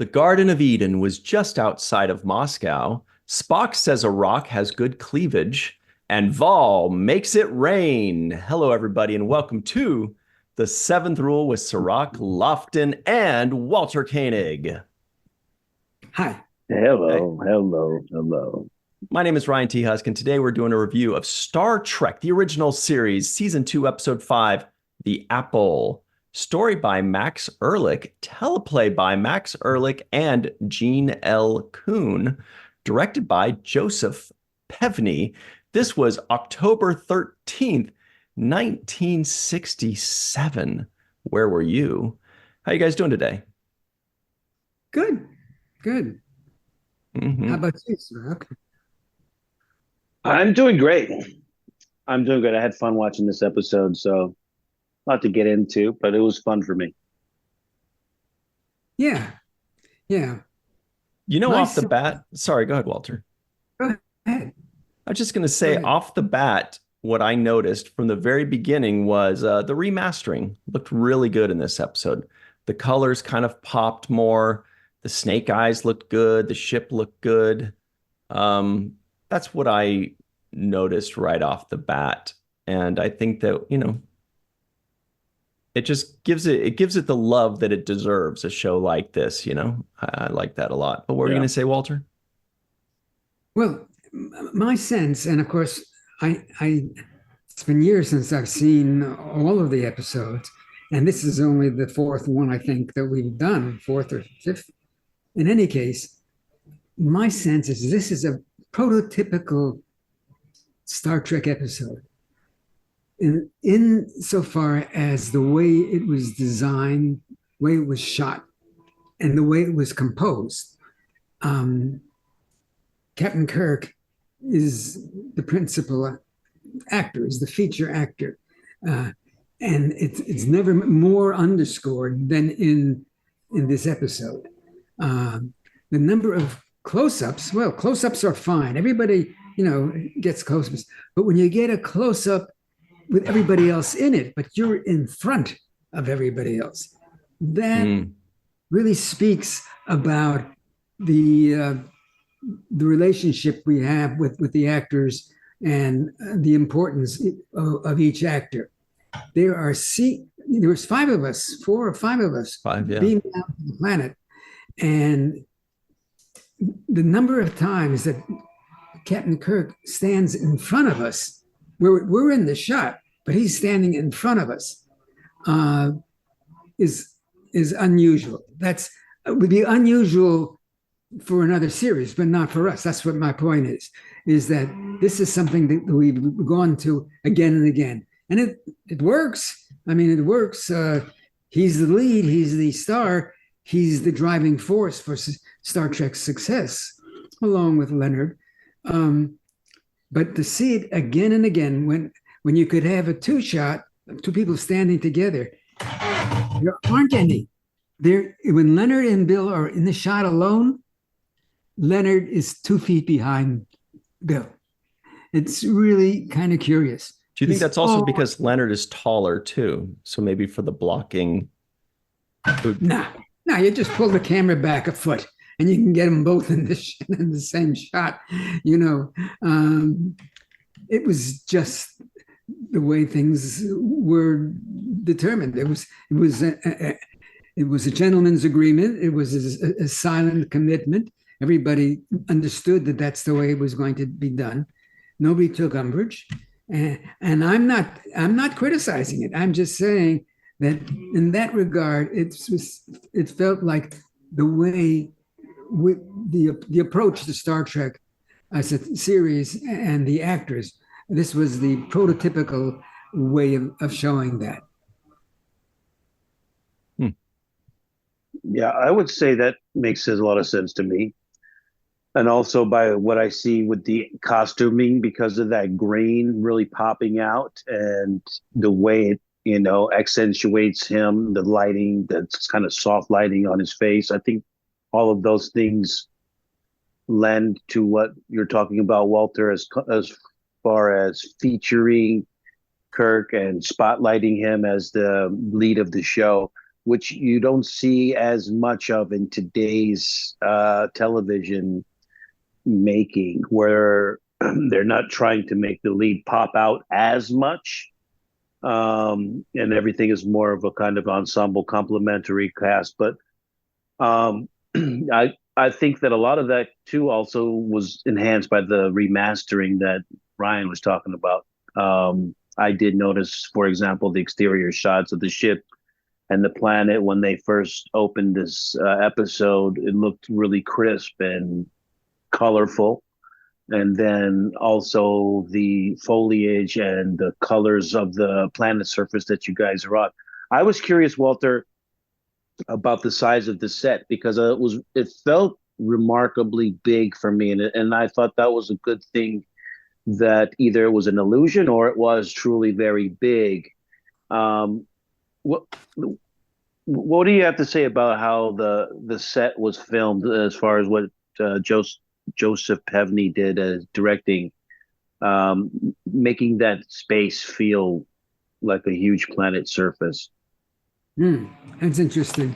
The Garden of Eden was just outside of Moscow. Spock says a rock has good cleavage, and Vol makes it rain. Hello, everybody, and welcome to The Seventh Rule with Cirroc Lofton and Walter Keonig. Hi. Hello, hello. My name is Ryan T. Husk, and today we're doing a review of Star Trek, the original series, Season 2, Episode 5, The Apple. Story by Max Ehrlich, teleplay by Max Ehrlich and Gene L. Kuhn, directed by Joseph Pevney. This was October 13th, 1967. Where were you? How you guys doing today? Good. How about you, sir? I'm doing great. I'm doing good. I had fun watching this episode, so not to get into, but it was fun for me. Yeah. You know, Nice. off the bat, sorry, go ahead, Walter. Go ahead. I was just going to say, ahead. off the bat, what I noticed from the very beginning was the remastering looked really good in this episode. The colors kind of popped more. The snake eyes looked good. The ship looked good. That's what I noticed right off the bat. And I think that, it just gives it the love that it deserves, a show like this, I like that a lot. But what were you going to say, Walter? Well, my sense, and of course, it's been years since I've seen all of the episodes, and this is only the fourth one I think that we've done, fourth or fifth. In any case, my sense is this is a prototypical Star Trek episode. In so far as the way it was designed, the way it was shot, and the way it was composed. Captain Kirk is the principal actor, is the feature actor. And it's never more underscored than in this episode. The number of close-ups, well, close-ups are fine. Everybody, gets close-ups. But when you get a close-up with everybody else in it, but you're in front of everybody else, that really speaks about the relationship we have with the actors and the importance of each actor. There's four or five of us being down to the planet, and the number of times that Captain Kirk stands in front of us, we're in the shot, but he's standing in front of us, is unusual. Would be unusual for another series, but not for us. That's what my point is that this is something that we've gone to again and again. And it works. I mean, it works. He's the lead. He's the star. He's the driving force for Star Trek's success, along with Leonard. But to see it again and again, when you could have a two-shot, two people standing together, there aren't any. When Leonard and Bill are in the shot alone, Leonard is 2 feet behind Bill. It's really kind of curious. Do you think that's also because Leonard is taller too? So maybe for the blocking. No, you just pull the camera back a foot and you can get them both in the same shot. It was just the way things were determined. It was a gentleman's agreement. It was a silent commitment. Everybody understood that that's the way it was going to be done. Nobody took umbrage, and I'm not criticizing it. I'm just saying that in that regard, it felt like the way the approach to Star Trek as a series and the actors. This was the prototypical way of showing that. Yeah, I would say that makes a lot of sense to me. And also by what I see with the costuming, because of that grain really popping out and the way it, accentuates him, the lighting, that's kind of soft lighting on his face. I think all of those things lend to what you're talking about, Walter, as far as featuring Kirk and spotlighting him as the lead of the show. which you don't see as much of in today's television making, where they're not trying to make the lead pop out as much. And everything is more of a kind of ensemble complementary cast. But I think that a lot of that too also was enhanced by the remastering that Ryan was talking about. I did notice, for example, the exterior shots of the ship and the planet when they first opened this episode. It looked really crisp and colorful. And then also the foliage and the colors of the planet surface that you guys are on. I was curious, Walter, about the size of the set, because it felt remarkably big for me, and I thought that was a good thing, that either it was an illusion or it was truly very big. What do you have to say about how the set was filmed, as far as what Joseph Pevney did as directing, making that space feel like a huge planet surface? That's interesting.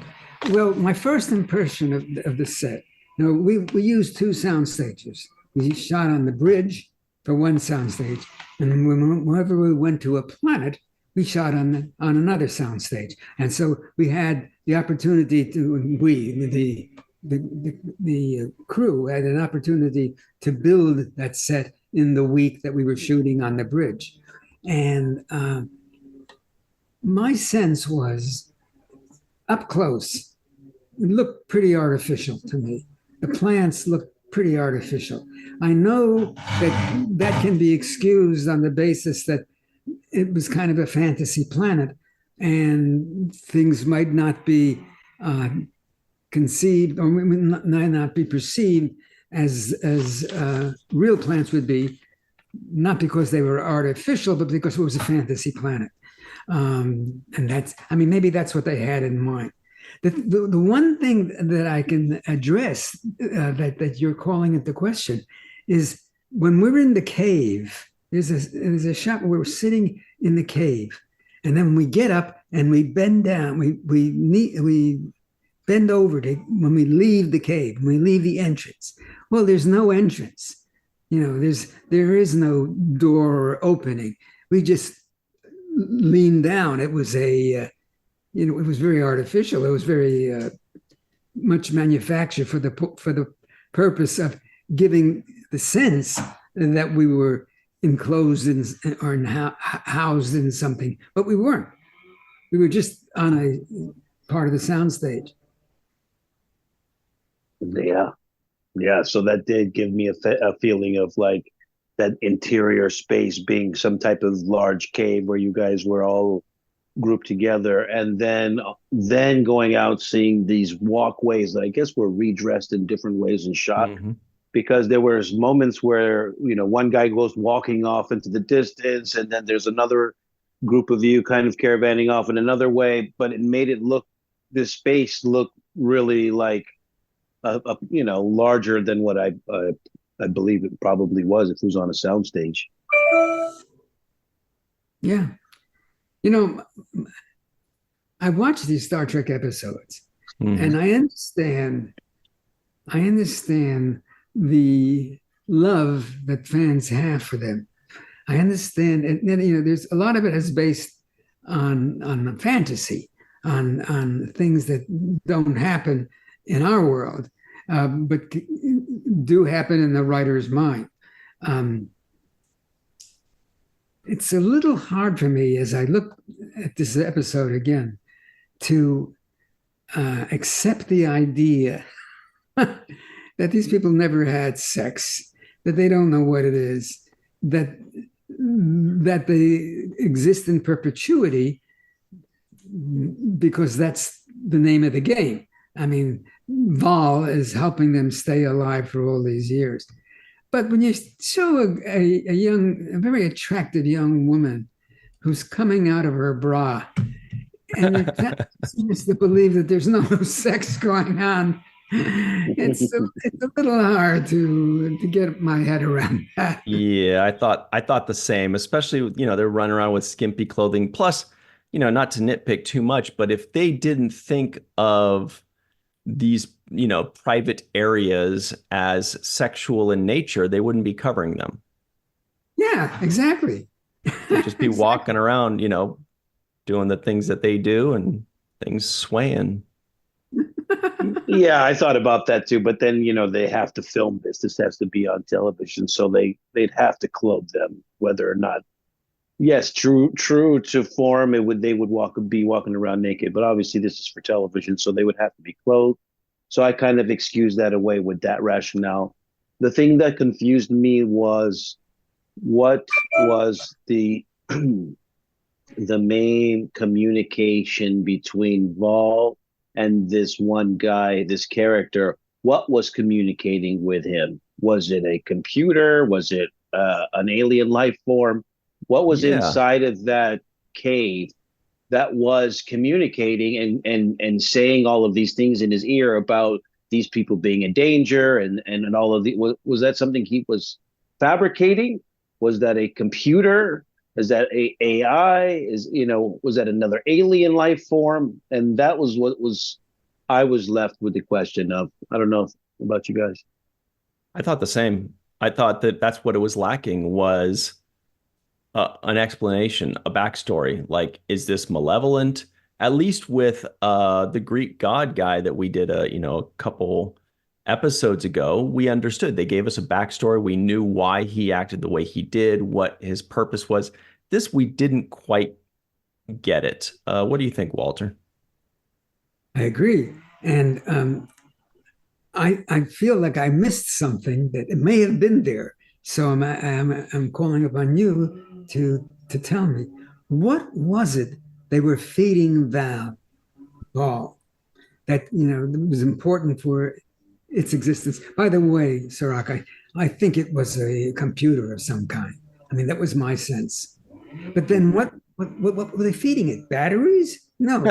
Well, my first impression of the set, we used two sound stages. We shot on the bridge for one sound stage, and whenever we went to a planet, we shot on another sound stage. And so we had the opportunity the crew had an opportunity to build that set in the week that we were shooting on the bridge. And my sense was, up close, it looked pretty artificial to me. The plants looked pretty artificial. I know that can be excused on the basis that it was kind of a fantasy planet and things might not be conceived or might not be perceived as real plants would be, not because they were artificial, but because it was a fantasy planet. And maybe that's what they had in mind. The one thing that I can address that you're calling into question is when we're in the cave. There's a shot where we're sitting in the cave, and then we get up and we bend down. We bend over when we leave the cave. When we leave the entrance. Well, there's no entrance. There is no door opening. We just lean down. It was it was very artificial. It was very much manufactured for the purpose of giving the sense that we were enclosed or housed in something, but we weren't. We were just on a part of the soundstage. Yeah. So that did give me a feeling of like that interior space being some type of large cave where you guys were all grouped together, and then going out, seeing these walkways that I guess were redressed in different ways and shot. Mm-hmm. Because there was moments where, one guy goes walking off into the distance, and then there's another group of you kind of caravanning off in another way, but it made this space look really like, larger than what I believe it probably was if it was on a soundstage. Yeah. I watch these Star Trek episodes, and I understand the love that fans have for them. I understand, and there's a lot of it is based on fantasy, on things that don't happen in our world, but do happen in the writer's mind. It's a little hard for me as I look at this episode again to accept the idea that these people never had sex, that they don't know what it is, that they exist in perpetuity because that's the name of the game. I mean, Val is helping them stay alive for all these years. But when you show a very attractive young woman who's coming out of her bra, and it seems to believe that there's no sex going on, it's a little hard to get my head around that. Yeah, I thought the same, especially, they're running around with skimpy clothing. Plus, not to nitpick too much, but if they didn't think of these, private areas as sexual in nature, they wouldn't be covering them. Yeah, exactly. They'd just be walking around, doing the things that they do and things swaying. Yeah, I thought about that too, but then they have to film this. This has to be on television, so they'd have to clothe them, whether or not. Yes, true to form. They would be walking around naked, but obviously this is for television, so they would have to be clothed. So I kind of excused that away with that rationale. The thing that confused me was what was the the main communication between Vol and this one guy, this character. What was communicating with him? Was it a computer? Was it an alien life form? What was inside of that cave that was communicating and saying all of these things in his ear about these people being in danger and all of the was that something he was fabricating? Was that a computer? Is that a AI? Was that another alien life form? And that was I was left with the question of, I don't know about you guys. I thought the same. I thought that that's what it was lacking was an explanation, a backstory. Like, is this malevolent? At least with the Greek god guy that we did a couple episodes ago, we understood. They gave us a backstory. We knew why he acted the way he did, what his purpose was. This, we didn't quite get it. What do you think, Walter? I agree. And I feel like I missed something that it may have been there. So I'm calling upon you to tell me, what was it they were feeding Val that was important for its existence? By the way, Cirroc, I think it was a computer of some kind. I mean, that was my sense. But then what were they feeding it? Batteries? No.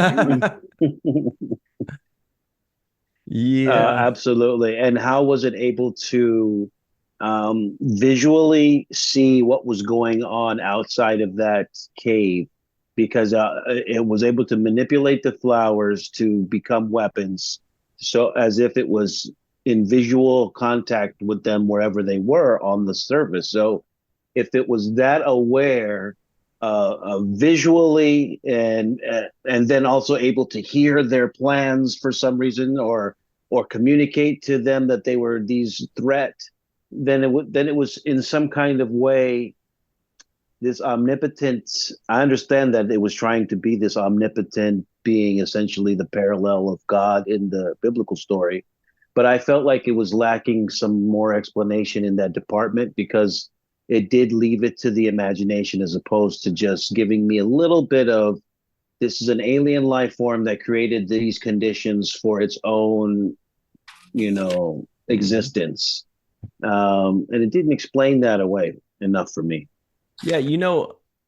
Yeah, absolutely. And how was it able to visually see what was going on outside of that cave? Because it was able to manipulate the flowers to become weapons, so as if it was in visual contact with them wherever they were on the surface. So if it was that aware visually and then also able to hear their plans for some reason or communicate to them that they were these threat, then it was in some kind of way this omnipotent. I understand that it was trying to be this omnipotent being, essentially the parallel of God in the biblical story, but I felt like it was lacking some more explanation in that department, because it did leave it to the imagination as opposed to just giving me a little bit of, this is an alien life form that created these conditions for its own, existence. And it didn't explain that away enough for me. Yeah,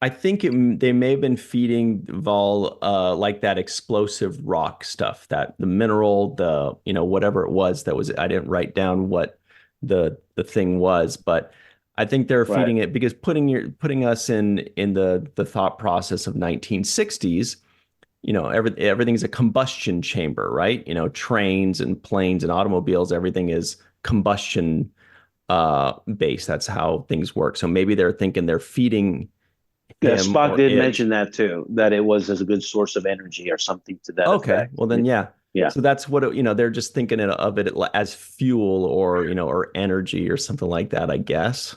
I think they may have been feeding Vol like that explosive rock stuff, that the mineral, whatever it was that was, I didn't write down what the thing was, but I think they're feeding it because putting us in the thought process of 1960s, everything's a combustion chamber, right? Trains and planes and automobiles, everything is combustion based. That's how things work. So maybe they're thinking they're feeding. Yeah, Spock did mention that too, that it was as a good source of energy or something to that effect. Well then, yeah. Yeah. So that's what they're just thinking of it as fuel or energy or something like that, I guess.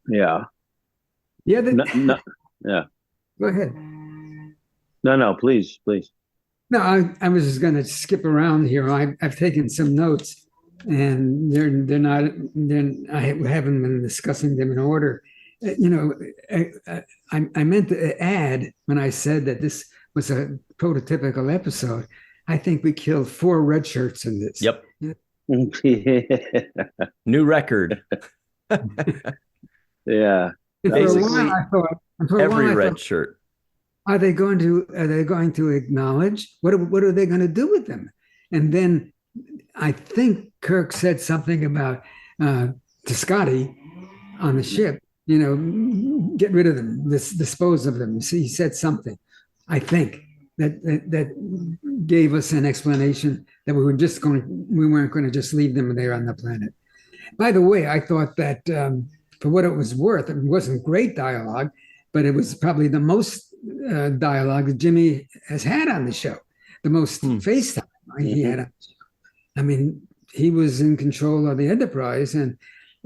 Yeah. Yeah. Yeah. Go ahead. No, please. No, I was just going to skip around here. I've taken some notes, and I haven't been discussing them in order. I meant to add, when I said that this was a prototypical episode, I think we killed 4 red shirts in this. Yep. New record. Yeah. Basically, every red shirt. Are they going to acknowledge? What are they going to do with them? And then I think Kirk said something about to Scotty on the ship. get rid of them, dispose of them. So he said something, I think, that gave us an explanation that we weren't going to just leave them there on the planet. By the way, I thought that for what it was worth, it wasn't great dialogue, but it was probably the most dialogue that Jimmy has had on the show, the most face time he had on the show. I mean, he was in control of the Enterprise, and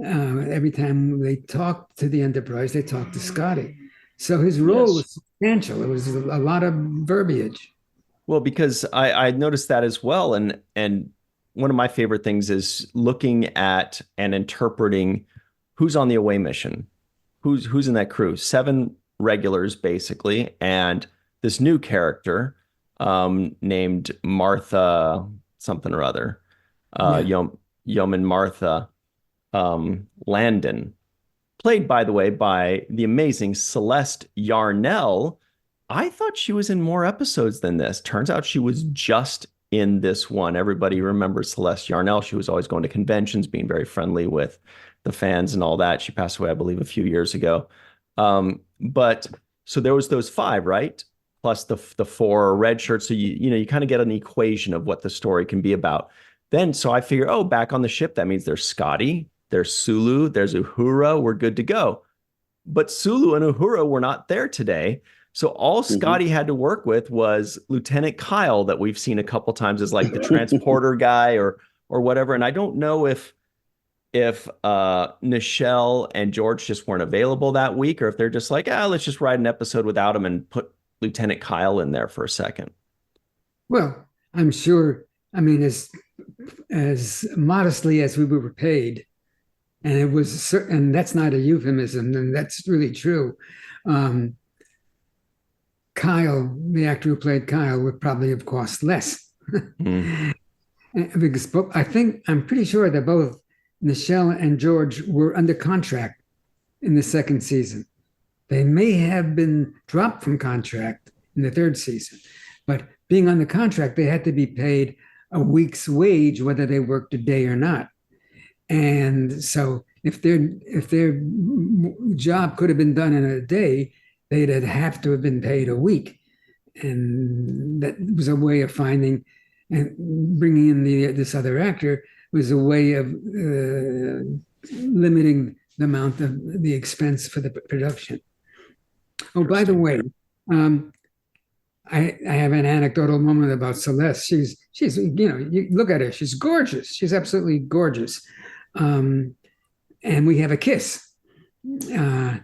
every time they talked to the Enterprise, they talked to Scotty. So his role was substantial. It was a lot of verbiage. Well, because I noticed that as well. And one of my favorite things is looking at and interpreting who's on the away mission, who's in that crew. 7 regulars, basically, and this new character named Martha something or other, Yeoman Martha Landon, played, by the way, by the amazing Celeste Yarnell. I thought she was in more episodes than this. Turns out she was just in this one. Everybody remembers Celeste Yarnell. She was always going to conventions, being very friendly with the fans and all that. She passed away, I believe, a few years ago. But so there was those 5, right? Plus the 4 red shirts. So you kind of get an equation of what the story can be about. Then, so I figure, back on the ship, that means there's Scotty, there's Sulu, there's Uhura. We're good to go. But Sulu and Uhura were not there today. So all Scotty had to work with was Lieutenant Kyle, that we've seen a couple times as like the transporter guy or whatever. And I don't know if Nichelle and George just weren't available that week, or if they're just like, let's just write an episode without him and put Lieutenant Kyle in there for a second. Well, I'm sure. I mean, as modestly as we were paid, and that's not a euphemism, and that's really true. Kyle, the actor who played Kyle, would probably have cost less. Because I'm pretty sure that both Nichelle and George were under contract in the 2nd season. They may have been dropped from contract in the 3rd season, but being on the contract, they had to be paid a week's wage, whether they worked a day or not. And so if their job could have been done in a day, they'd have to have been paid a week. And that was a way of finding and bringing in this other actor was a way of limiting the amount of the expense for the production. Oh, by the way, I have an anecdotal moment about Celeste. She's you look at her, she's gorgeous. She's absolutely gorgeous. And we have a kiss. And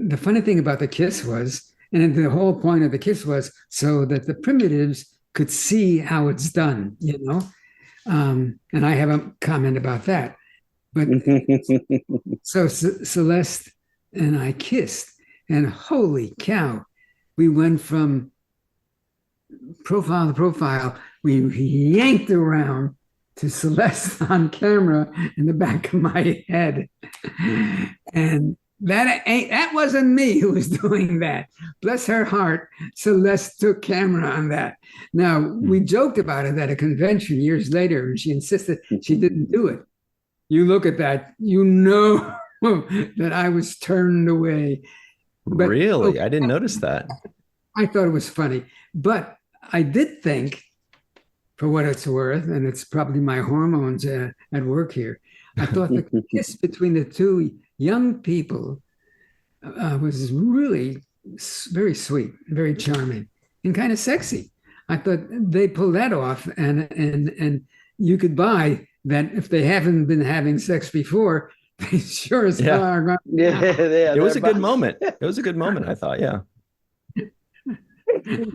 the funny thing about the kiss was, and the whole point of the kiss was so that the primitives could see how it's done, And I have a comment about that. But so Celeste and I kissed, and holy cow, we went from profile to profile. We yanked around to Celeste on camera in the back of my head. And that wasn't me who was doing that. Bless her heart, Celeste took camera on that. Now, we joked about it at a convention years later, and she insisted she didn't do it. You look at that, that I was turned away. But, really? I didn't notice that. I thought it was funny. But I did think, for what it's worth, and it's probably my hormones at work here, I thought the kiss between the 2 young people was really very sweet, very charming, and kind of sexy. I thought they pulled that off, and you could buy that if they haven't been having sex before, they sure as hell are going. It was a good moment. It was a good moment, I thought. Yeah.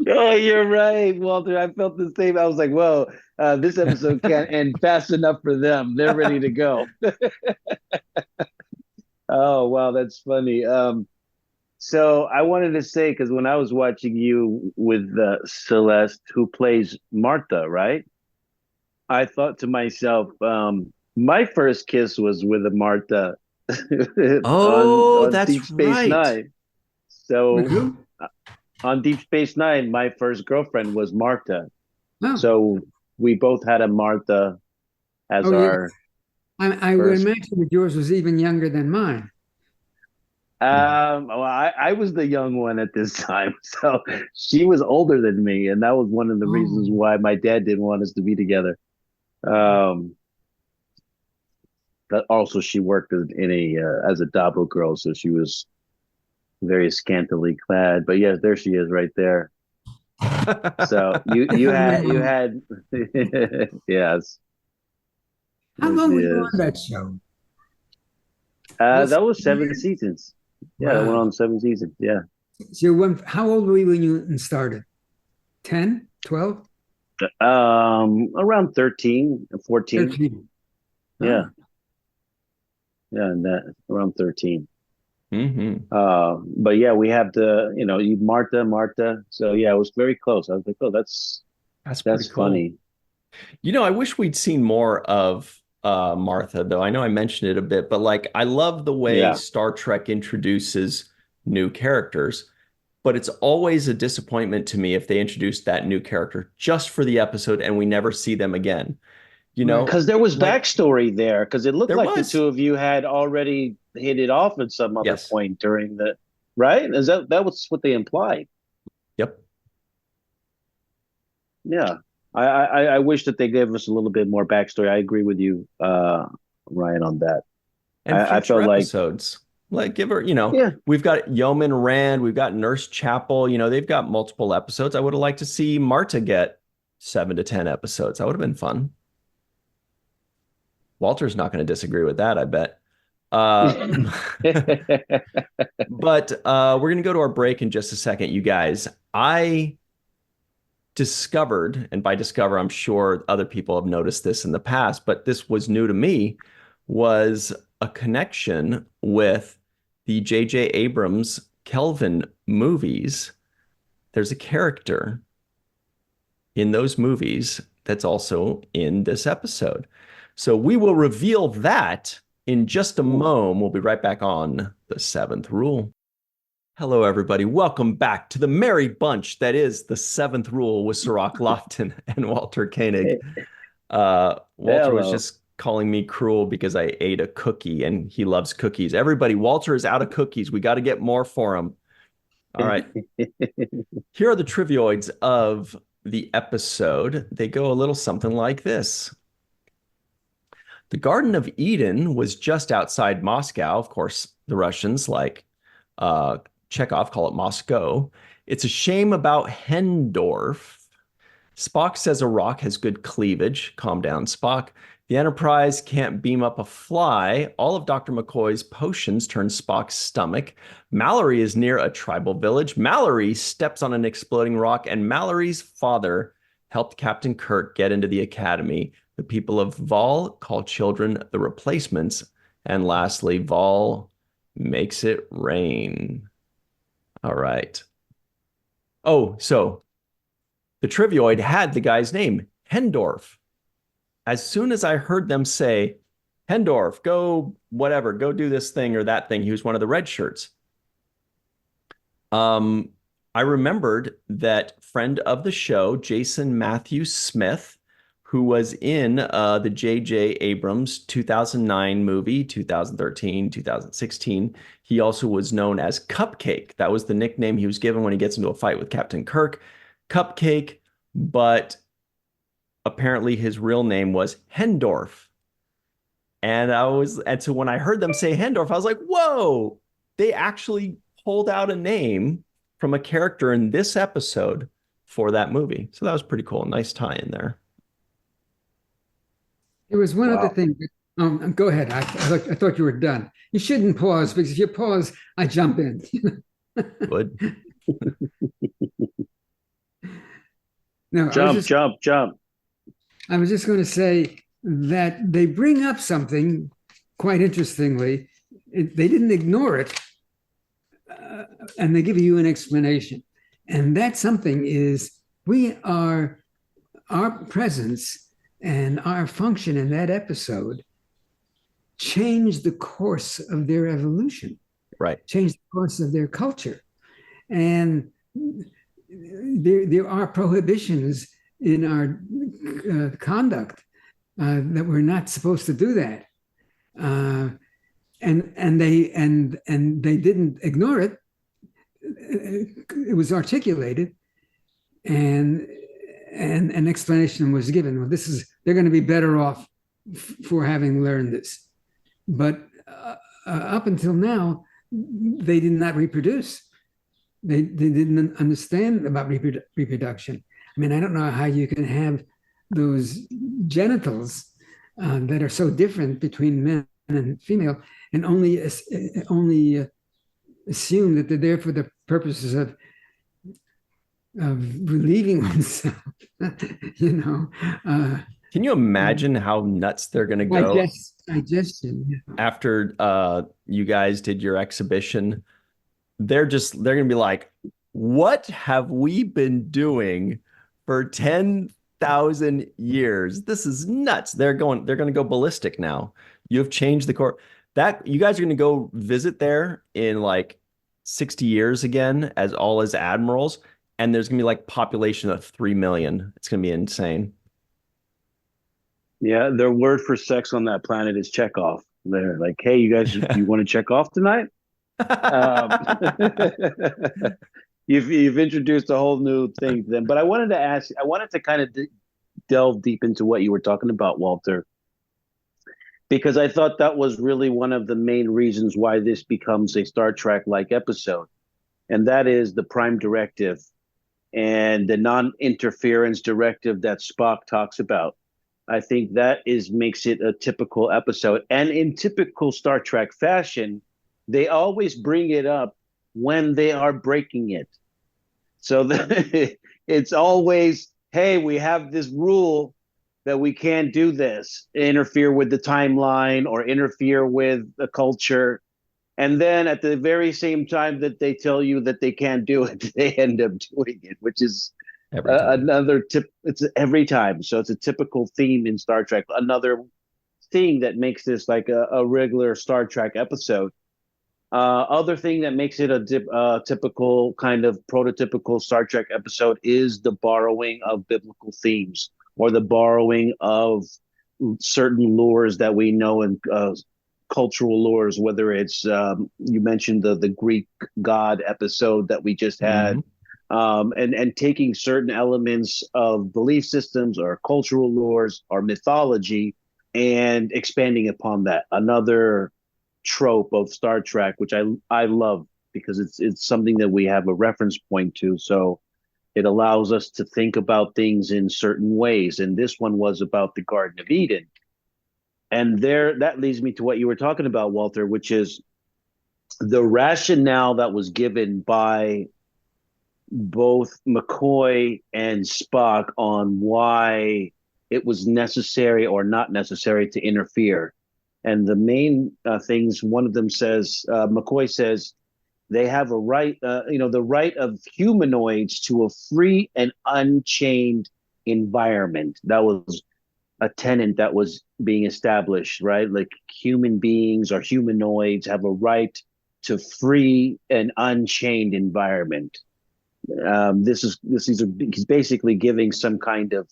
Oh, you're right, Walter. I felt the same. I was like, whoa, this episode can't end fast enough for them. They're ready to go. Oh, wow, that's funny. So I wanted to say, because when I was watching you with Celeste, who plays Martha, right? I thought to myself, my first kiss was with a Martha. on that's Deep Space right. Nine. So on Deep Space Nine, my first girlfriend was Martha. Oh. So we both had a Martha as our. I would imagine that yours was even younger than mine. Well, I was the young one at this time, so she was older than me, and that was one of the reasons Oh, why my dad didn't want us to be together. Um, but also, she worked in a as a Dabo girl, so she was very scantily clad. But yes, there she is, right there. So you had yes, how there she long were you on is. that show? That was 7 seasons. Yeah, that went Wow. on 7 seasons. Yeah. So how old were you when you started? 10, 12, Around 13, 14. 13? Yeah, Oh, yeah, and that around 13. Hmm. But yeah, we have you Martha. So yeah, it was very close. I was like, oh, That's pretty that's cool. funny. I wish we'd seen more of Martha, though. I know I mentioned it a bit, but like I love the way Yeah. Star Trek introduces new characters, but it's always a disappointment to me if they introduce that new character just for the episode and we never see them again. right. Because there was Like backstory there, because it looked there like the was. two of you had already hit it off at some other Yes. point during the, right? Is that was what they implied? Yep. Yeah. I wish that they gave us a little bit more backstory. I agree with you, Ryan, on that. And I future felt like, episodes. Like give her, yeah, we've got Yeoman Rand, we've got Nurse Chapel, they've got multiple episodes. I would have liked to see Marta get 7 to 10 episodes. That would have been fun. Walter's not going to disagree with that, I bet. Uh, but we're going to go to our break in just a second, you guys. I discovered, and by discover, I'm sure other people have noticed this in the past, but this was new to me, was a connection with the J.J. Abrams Kelvin movies. There's a character in those movies that's also in this episode. So we will reveal that in just a moment. We'll be right back on The Seventh Rule. Hello, everybody. Welcome back to the merry bunch that is The Seventh Rule with Cirroc Lofton and Walter Keonig. Walter was hello. just calling me cruel because I ate a cookie and he loves cookies. Everybody, Walter is out of cookies. We got to get more for him. All right. Here are the trivioids of the episode. They go a little something like this. The Garden of Eden was just outside Moscow. Of course, the Russians, like Chekov, call it Moscow. It's a shame about Hendorf. Spock says a rock has good cleavage. Calm down, Spock. The Enterprise can't beam up a fly. All of Dr. McCoy's potions turn Spock's stomach. Mallory is near a tribal village. Mallory steps on an exploding rock, and Mallory's father helped Captain Kirk get into the academy. The people of Vol call children the replacements. And lastly, Vol makes it rain. All right. Oh, so the trivioid had the guy's name, Hendorf. As soon as I heard them say, Hendorf, go whatever, go do this thing or that thing, he was one of the red shirts. I remembered that friend of the show, Jason Matthew Smith, who was in the J.J. Abrams 2009 movie, 2013, 2016. He also was known as Cupcake. That was the nickname he was given when he gets into a fight with Captain Kirk. Cupcake, but apparently his real name was Hendorf. And so when I heard them say Hendorf, I was like, whoa, they actually pulled out a name from a character in this episode for that movie. So that was pretty cool. Nice tie in there. It was one other Wow. thing. Go ahead. I thought you were done. You shouldn't pause because if you pause, I jump in. Good. No, Jump. I was just going to say that they bring up something quite interestingly. They didn't ignore it, and they give you an explanation. And that something is our presence and our function in that episode changed the course of their evolution, Right. changed the course of their culture. And there are prohibitions in our conduct that we're not supposed to do that. they didn't ignore it. It was articulated, and an explanation was given. Well, they're going to be better off for having learned this. But up until now, they did not reproduce. They didn't understand about reproduction. I mean, I don't know how you can have those genitals that are so different between men and female, and only assume that they're there for the purposes of relieving oneself. Can you imagine how nuts they're going to go digestion after you guys did your exhibition? They're going to be like, what have we been doing for 10,000 years? This is nuts. They're going to go ballistic now. You have changed the core. That you guys are going to go visit there in like 60 years again as admirals, and there's going to be like population of 3 million. It's going to be insane. Yeah, their word for sex on that planet is Chekov. They're like, hey, you guys, you want to check off tonight? You've introduced a whole new thing to them. But I wanted to kind of delve deep into what you were talking about, Walter, because I thought that was really one of the main reasons why this becomes a Star Trek-like episode. And that is the Prime Directive and the non-interference directive that Spock talks about. I think that makes it a typical episode. And in typical Star Trek fashion, they always bring it up when they are breaking it. So it's always, hey, we have this rule that we can't do this, interfere with the timeline or interfere with the culture. And then at the very same time that they tell you that they can't do it, they end up doing it, which is another tip. It's every time. So it's a typical theme in Star Trek. Another thing that makes this like a regular Star Trek episode. Other thing that makes it a typical kind of prototypical Star Trek episode is the borrowing of biblical themes or the borrowing of certain lures that we know in cultural lures, whether it's you mentioned the Greek god episode that we just had, and taking certain elements of belief systems or cultural lures or mythology and expanding upon that. Another trope of Star Trek, which I love because it's something that we have a reference point to. So it allows us to think about things in certain ways. And this one was about the Garden of Eden. And that leads me to what you were talking about, Walter, which is the rationale that was given by both McCoy and Spock on why it was necessary or not necessary to interfere. And the main things, one of them says, McCoy says, they have a right, the right of humanoids to a free and unchained environment. That was a tenet that was being established, right? Like human beings or humanoids have a right to free and unchained environment. He's basically giving some kind of,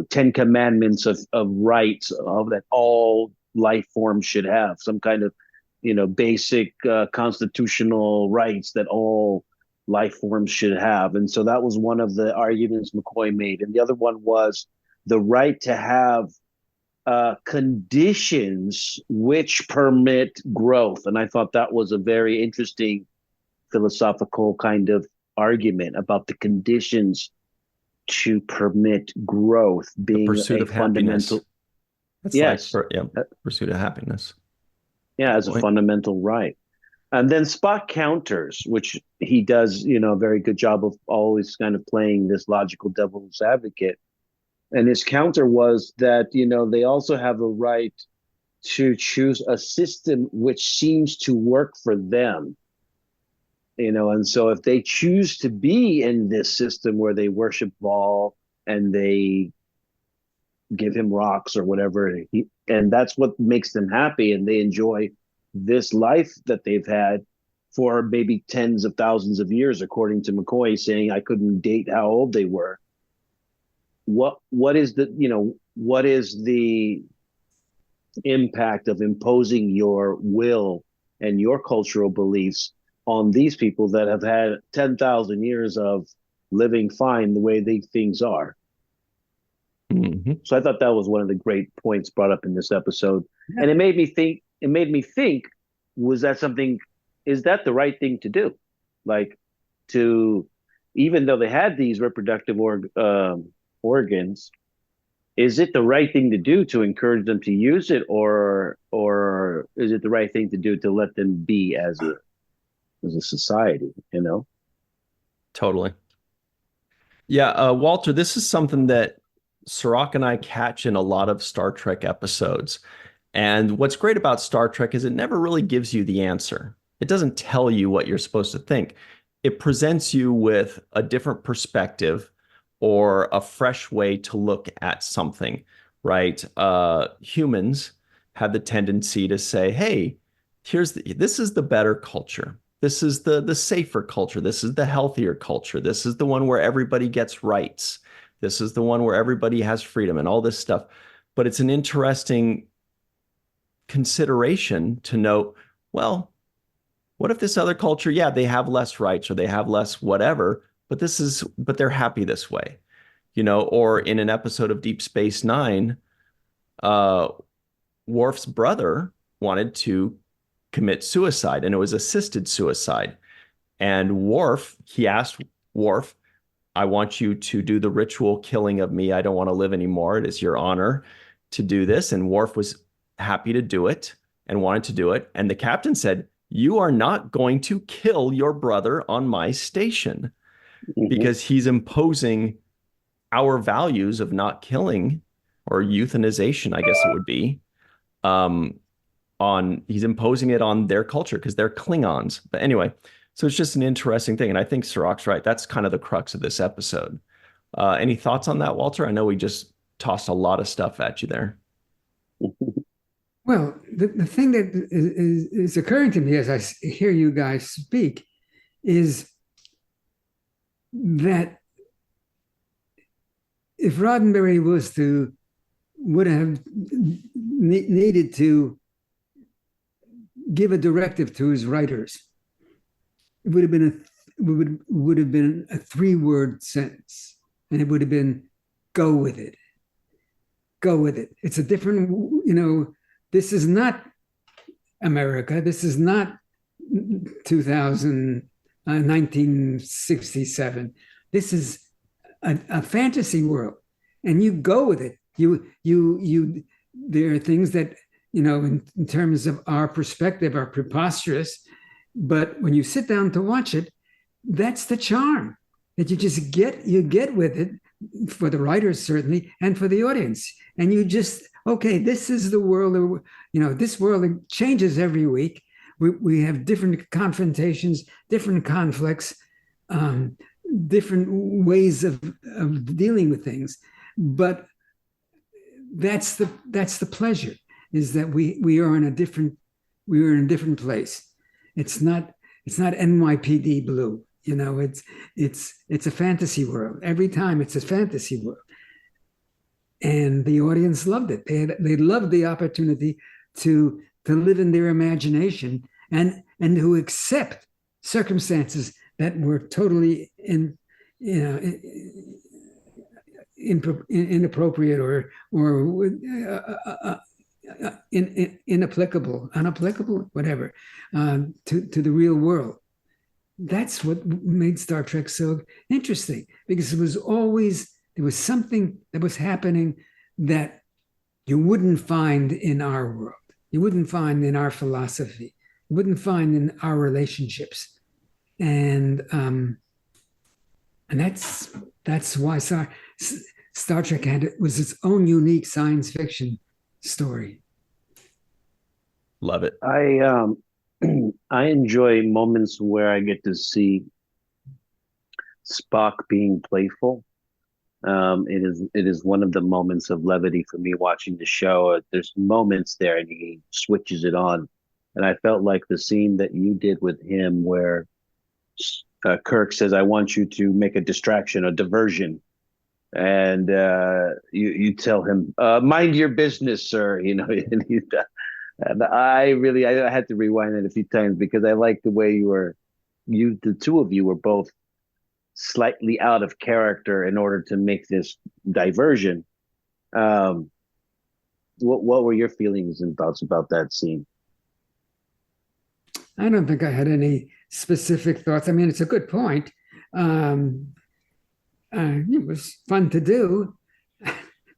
10 commandments of rights that all life forms should have, some kind of, basic constitutional rights that all life forms should have. And so that was one of the arguments McCoy made. And the other one was the right to have conditions which permit growth. And I thought that was a very interesting philosophical kind of argument about the conditions to permit growth being the pursuit of fundamental. That's yes, pursuit of happiness. Yeah, as a fundamental right. And then Spock counters, which he does, a very good job of always kind of playing this logical devil's advocate. And his counter was that, they also have a right to choose a system which seems to work for them. And so if they choose to be in this system where they worship Baal and they give him rocks or whatever, and that's what makes them happy, and they enjoy this life that they've had for maybe tens of thousands of years, according to McCoy, saying I couldn't date how old they were. what is the impact of imposing your will and your cultural beliefs on these people that have had 10,000 years of living fine the way things are. Mm-hmm. So I thought that was one of the great points brought up in this episode. Yeah. And it made me think, is that the right thing to do? Like, even though they had these reproductive organs, is it the right thing to do to encourage them to use it, or is it the right thing to do to let them be as a society, Totally. Yeah, Walter, this is something that Cirroc and I catch in a lot of Star Trek episodes. And what's great about Star Trek is it never really gives you the answer. It doesn't tell you what you're supposed to think. It presents you with a different perspective or a fresh way to look at something, right? Humans have the tendency to say, hey, this is the better culture. This is the safer culture. This is the healthier culture. This is the one where everybody gets rights. This is the one where everybody has freedom and all this stuff. But it's an interesting consideration to note, well, what if this other culture, yeah, they have less rights or they have less whatever, but they're happy this way, or in an episode of Deep Space Nine, Worf's brother wanted to commit suicide, and it was assisted suicide. And he asked Worf, I want you to do the ritual killing of me. I don't want to live anymore. It is your honor to do this. And Worf was happy to do it and wanted to do it. And the captain said, you are not going to kill your brother on my station, because he's imposing our values of not killing, or euthanization, I guess it would be, he's imposing it on their culture because they're Klingons. But anyway, so it's just an interesting thing. And I think Cirroc's right. That's kind of the crux of this episode. Any thoughts on that, Walter? I know we just tossed a lot of stuff at you there. Well, the thing that is occurring to me as I hear you guys speak is that if Roddenberry would have needed to give a directive to his writers, it would have been a 3-word sentence, and it would have been, go with it. Go with it. It's a different, this is not America. This is not 1967. This is a fantasy world, and you go with it. There are things that, in terms of our perspective, are preposterous, but when you sit down to watch it, that's the charm, that you just get with it, for the writers certainly, and for the audience. And you just, okay, this is the world, this world changes every week. We have different confrontations, different conflicts, different ways of dealing with things. But that's the pleasure, is that we are in a different place. It's not NYPD Blue. It's a fantasy world. Every time it's a fantasy world. And the audience loved it. They loved the opportunity to live in their imagination and to accept circumstances that were totally inappropriate or inapplicable, whatever, to the real world. That's what made Star Trek so interesting, because there was something that was happening that you wouldn't find in our world. You wouldn't find in our philosophy. You wouldn't find in our relationships. And that's why Star Trek was its own unique science fiction story. Love it. I enjoy moments where I get to see Spock being playful. It is one of the moments of levity for me watching the show. There's moments there, and he switches it on, and I felt like the scene that you did with him, where Kirk says, "I want you to make a distraction, a diversion," and you tell him, "Mind your business, sir." And I had to rewind it a few times because I like the way the two of you were both slightly out of character in order to make this diversion. Um, what were your feelings and thoughts about that scene? I don't think I had any specific thoughts. I mean, it's a good point. It was fun to do,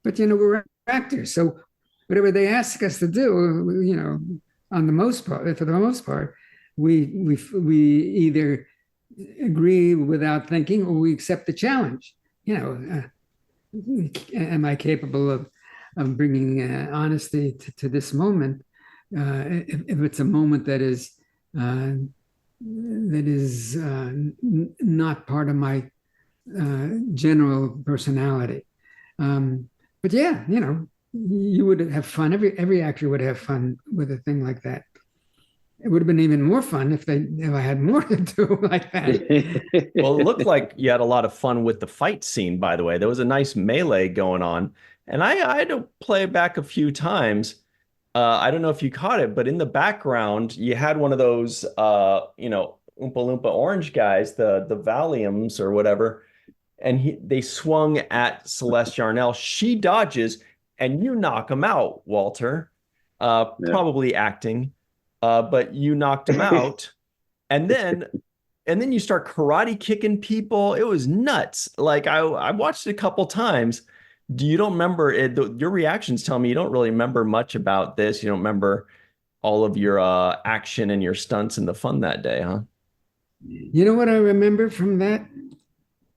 but we're actors, so whatever they ask us to do, on the most part, for the most part, we either agree without thinking or we accept the challenge. Am I capable of bringing honesty to this moment? If it's a moment that is not part of my general personality. But yeah, you would have fun. Every actor would have fun with a thing like that. It would have been even more fun if I had more to do like that. Well, it looked like you had a lot of fun with the fight scene, by the way. There was a nice melee going on. And I had to play it back a few times. I don't know if you caught it, but in the background, you had one of those, Oompa Loompa orange guys, the Valiums or whatever. And they swung at Celeste Yarnell. She dodges, and you knock him out, Walter. Probably acting. But you knocked him out, and then you start karate kicking people. It was nuts. Like I watched it a couple times. You don't remember it? Your reactions tell me you don't really remember much about this. You don't remember all of your action and your stunts and the fun that day, huh? You know what I remember from that?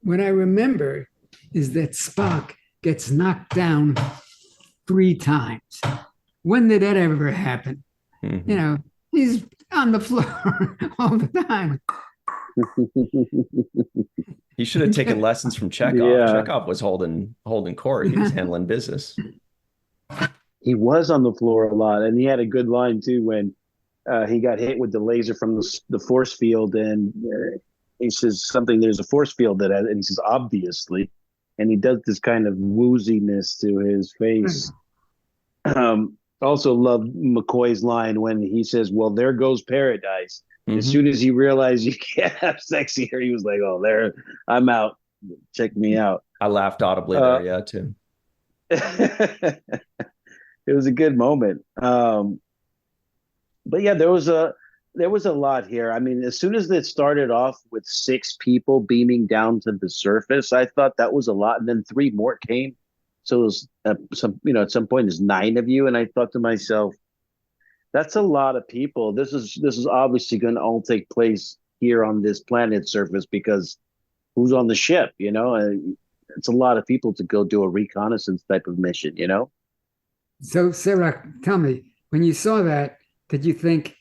What I remember is that Spock gets knocked down 3 times. When did that ever happen? Mm-hmm. He's on the floor all the time. He should have taken lessons from Chekov. Yeah. Chekov was holding court. He was handling business. He was on the floor a lot, and he had a good line too when he got hit with the laser from the force field, and he says something. There's a force field and he says obviously, and he does this kind of wooziness to his face. Also loved McCoy's line when he says, "Well, there goes paradise." Mm-hmm. As soon as he realized you can't have sex here, he was like, "Oh, there, I'm out. Check me out." I laughed audibly there, yeah, too. It was a good moment. But yeah, there was a lot here. I mean, as soon as it started off with 6 people beaming down to the surface, I thought that was a lot, and then 3 more came. So it was at some point there's 9 of you, and I thought to myself, that's a lot of people. This is obviously going to all take place here on this planet surface because who's on the ship? It's a lot of people to go do a reconnaissance type of mission. So Cirroc, tell me, when you saw that, did you think,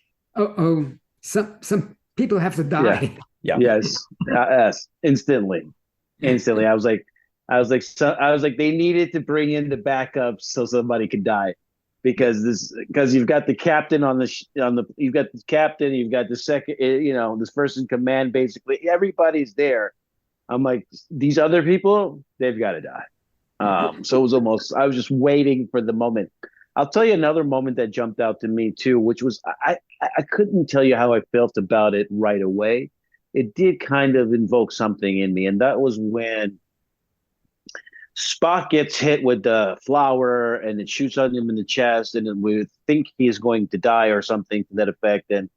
some people have to die? Yeah. Yes. Yes. Instantly. I was like, they needed to bring in the backups so somebody could die, because you've got the captain you've got the captain, you've got the second, this first in command, basically everybody's there. I'm like, these other people, they've got to die. So it was I was just waiting for the moment. I'll tell you another moment that jumped out to me too, which was, I couldn't tell you how I felt about it right away. It did kind of invoke something in me, and that was when Spock gets hit with the flower and it shoots on him in the chest, and we think he is going to die or something to that effect. And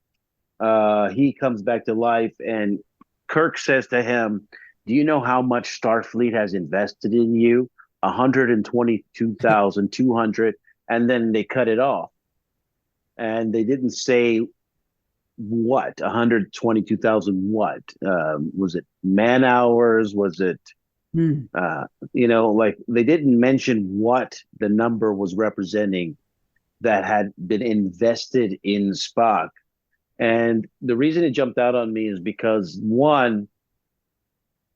he comes back to life, and Kirk says to him, "Do you know how much Starfleet has invested in you? 122,200." And then they cut it off. And they didn't say what, 122,000 what? Was it man hours? Was it like they didn't mention what the number was representing that had been invested in Spock. And the reason it jumped out on me is because, one,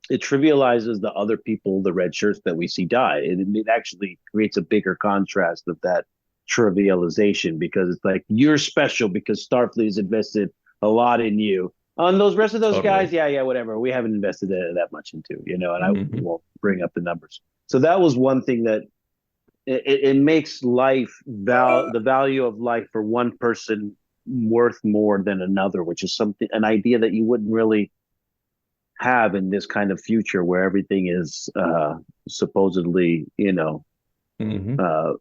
it trivializes the other people, the red shirts that we see die. And it actually creates a bigger contrast of that trivialization, because it's like, you're special because Starfleet has invested a lot in you. On those rest of those Totally. guys, yeah, whatever. We haven't invested that much into, and I Mhm. won't bring up the numbers. So that was one thing that it makes the value of life for one person worth more than another, which is an idea that you wouldn't really have in this kind of future where everything is supposedly, Mhm.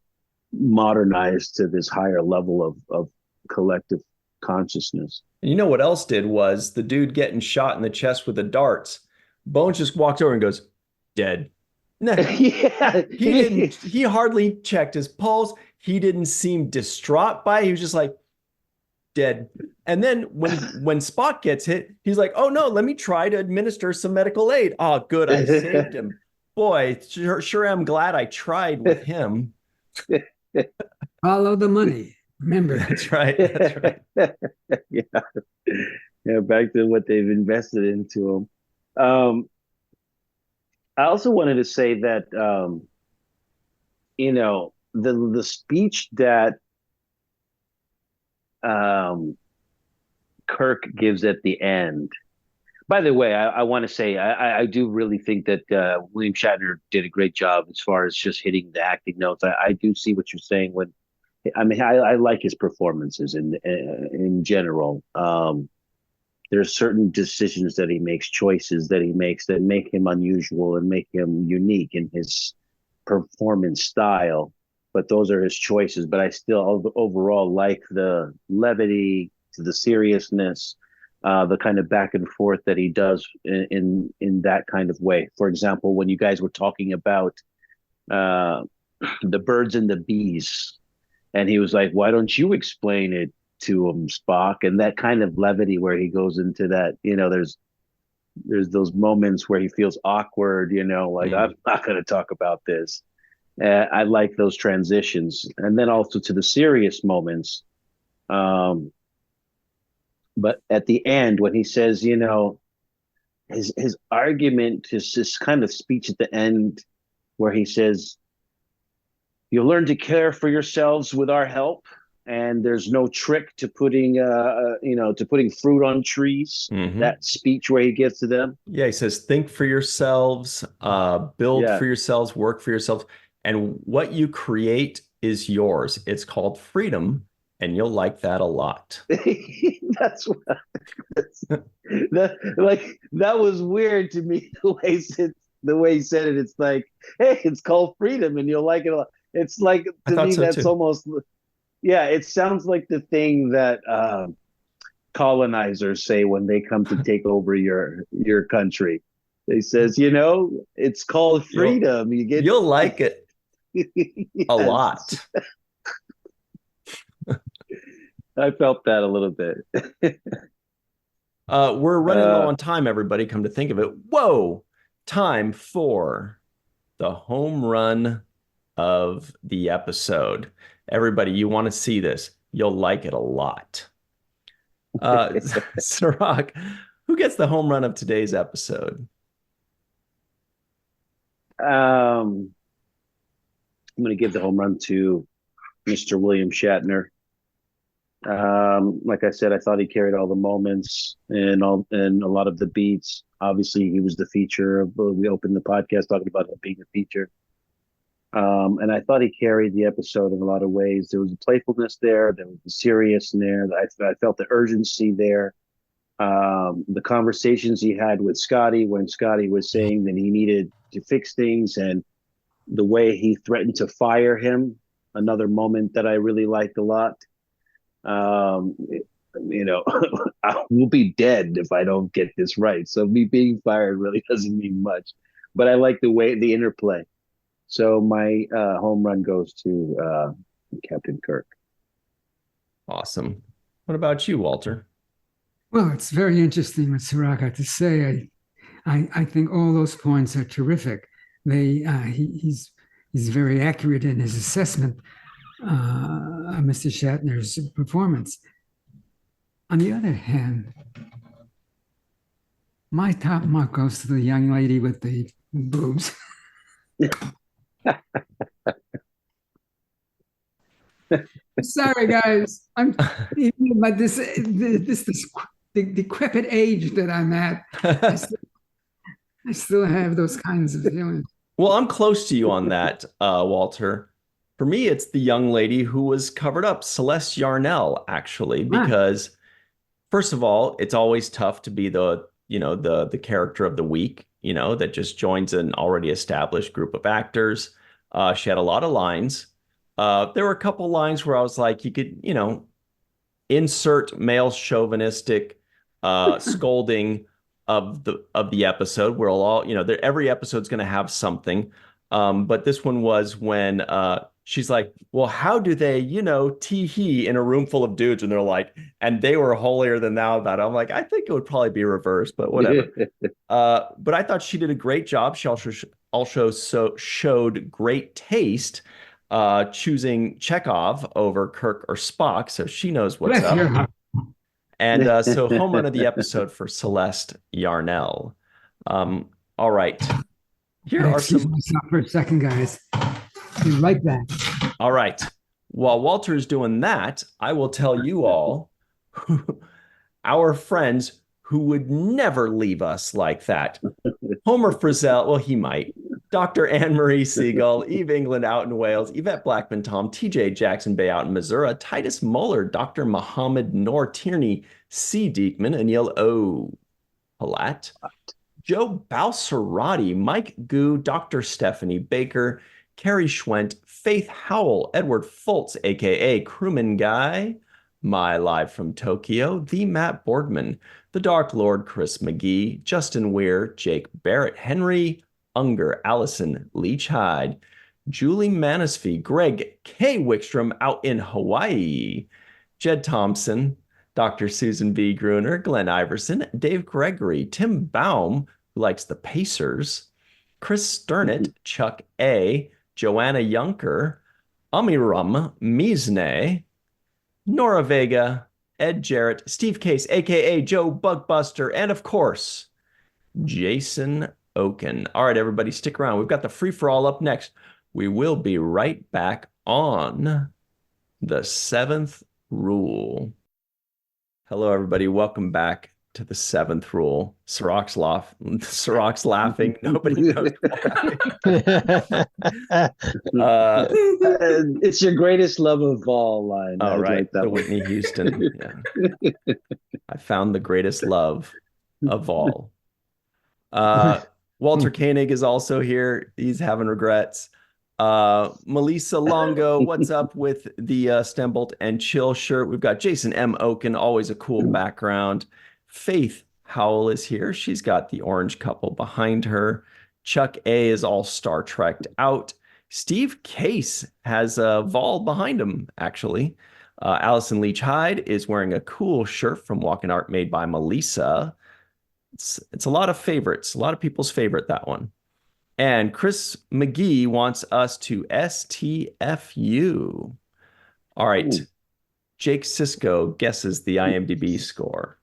modernized to this higher level of collective consciousness. And you know what else did was the dude getting shot in the chest with the darts. Bones just walked over and goes, dead. Nah, Yeah. he didn't, he hardly checked his pulse. He didn't seem distraught by it. He was just like, dead. And then when Spock gets hit, he's like, oh no, let me try to administer some medical aid. Oh, good, I saved him. Boy, sure am glad I tried with him. Follow the money. Remember. That's right. That's right. Yeah, back to what they've invested into them. I also wanted to say that the speech that Kirk gives at the end. By the way, I want to say I do really think that William Shatner did a great job as far as just hitting the acting notes. I do see what you're saying when. I mean, I like his performances in general. There's certain decisions that he makes, choices that he makes that make him unusual and make him unique in his performance style. But those are his choices. But I still overall like the levity, the seriousness, the kind of back and forth that he does in that kind of way. For example, when you guys were talking about the birds and the bees. And he was like, why don't you explain it to him, Spock? And that kind of levity where he goes into that, there's those moments where he feels awkward, like, I'm not going to talk about this. I like those transitions. And then also to the serious moments. But at the end, when he says, his argument is this kind of speech at the end where he says, you'll learn to care for yourselves with our help, and there's no trick to putting fruit on trees. Mhm. That speech where he gets to them. Yeah, he says, think for yourselves, build Yeah. for yourselves, work for yourselves, and what you create is yours. It's called freedom, and you'll like that a lot. That was weird to me the way he said it. It's like, hey, it's called freedom, and you'll like it a lot. It's like, to me, so that's too. almost, yeah, it sounds like the thing that colonizers say when they come to take over your country. They says, it's called freedom. You'll like it a lot. I felt that a little bit. We're running low on time, everybody. Come to think of it. Whoa, time for the home run of the episode. Everybody, you want to see this. You'll like it a lot. Cirroc, who gets the home run of today's episode? I'm going to give the home run to Mr. William Shatner. Like I said, I thought he carried all the moments and a lot of the beats. Obviously, he was the feature. We opened the podcast talking about him being a feature. And I thought he carried the episode in a lot of ways. There was a playfulness there. There was the seriousness there. I felt the urgency there. The conversations he had with Scotty when Scotty was saying that he needed to fix things, and the way he threatened to fire him. Another moment that I really liked a lot. I will be dead if I don't get this right. So me being fired really doesn't mean much. But I like the interplay. So my home run goes to Captain Kirk. Awesome. What about you, Walter? Well, it's very interesting what Cirroc had to say. I think all those points are terrific. He's very accurate in his assessment of Mr. Shatner's performance. On the other hand, my top mark goes to the young lady with the boobs. Sorry, guys. But this decrepit age that I'm at, I still have those kinds of feelings. Well, I'm close to you on that, Walter. For me, it's the young lady who was covered up, Celeste Yarnell, actually, because first of all, it's always tough to be the character of the week, that just joins an already established group of actors. She had a lot of lines. There were a couple lines where I was like, you could, insert male chauvinistic scolding of the episode where every episode's going to have something. But this one was when she's like, well, how do they, tee-hee in a room full of dudes? And they're like, and they were holier than thou about it. I'm like, I think it would probably be reversed, but whatever. But I thought she did a great job. She also showed great taste choosing Chekov over Kirk or Spock. So she knows what's up. And so home run of the episode for Celeste Yarnell. All right. Here are some. Myself for a second, guys. Be right back. All right. While Walter's doing that, I will tell you all our friends who would never leave us like that. Homer Frizzell, well, he might. Dr. Anne-Marie Segal, Eve England out in Wales, Yvette Blackmon-Tom, TJ Jackson-Bey out in Missouri, Titus Mohler, Dr. Mohamed Noor, Tierney C. Dieckmann, Anil O. Polat, Joe Balsarotti, Mike Goo, Dr. Stephanie Baker, Carrie Schwent, Faith Howell, Edward Foltz, a.k.a. Crewman Guy, My Live from Tokyo, The Matt Boardman, The Dark Lord, Chris McGee, Justin Weir, Jake Barrett, Henry Unger, Allyson Leach-Heid, Julie Manisfee, Greg K. Wickstrom out in Hawaii, Jed Thompson, Dr. Susan B. Gruner, Glenn Iverson, Dave Gregory, Tim Baum, who likes the Pacers, Chris Sternett, Chuck A., Joanna Yunker, Amiram Mizne, Nora Vega, Ed Jarrett, Steve Case, a.k.a. Joe Bugbuster, and of course, Jason Okun. All right, everybody, stick around. We've got the free-for-all up next. We will be right back on the seventh rule. Hello, everybody. Welcome back to the seventh rule. Cirroc's laughing. Nobody knows why. It's your greatest love of all line. All right, like that the Whitney Houston. Yeah. I found the greatest love of all. Walter Keonig is also here. He's having regrets. Melissa Longo, what's up with the Stembolt and Chill shirt? We've got Jason M. Okun, always a cool background. Faith Howell is here. She's got the orange couple behind her. Chuck A is all Star Trek'd out. Steve Case has a Vol behind him, actually. Allyson Leach-Heid is wearing a cool shirt from Walking Art made by Melissa. It's a lot of favorites, a lot of people's favorite, that one. And Chris McGee wants us to STFU. All right. Ooh. Jake Sisko guesses the IMDb score.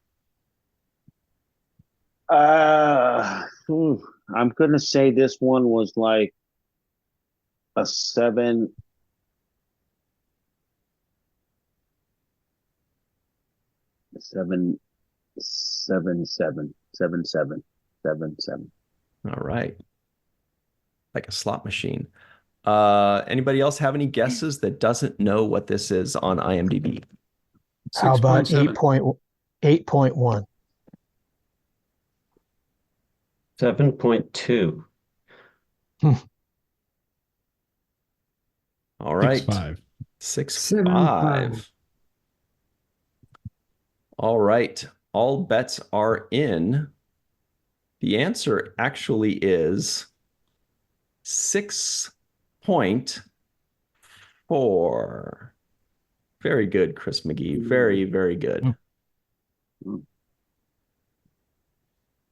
I'm going to say this one was like a 7. Seven. All right. Like a slot machine. Anybody else have any guesses that doesn't know what this is on IMDb? How about 8.1? 7.2. All right. 6.5. 6.5. All right. All bets are in. The answer actually is 6.4. Very good, Chris McGee. Very, very good.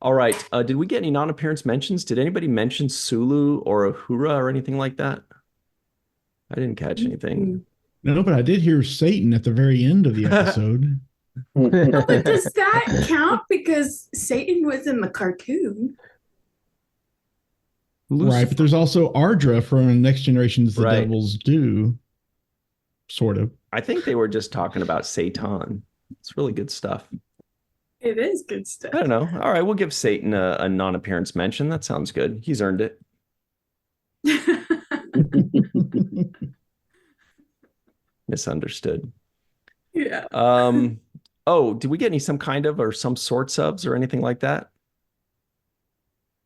All right. Did we get any non-appearance mentions? Did anybody mention Sulu or Uhura or anything like that? I didn't catch anything. No, but I did hear Satan at the very end of the episode. No, but does that count? Because Satan was in the cartoon. Right, but there's also Ardra from Next Generation's The Right. Devils Do. Sort of. I think they were just talking about Satan. It's really good stuff. It is good stuff. I don't know. All right, we'll give Satan a non-appearance mention. That sounds good. He's earned it. Misunderstood. Yeah. Oh, did we get some kind of or some sorts ofs or anything like that?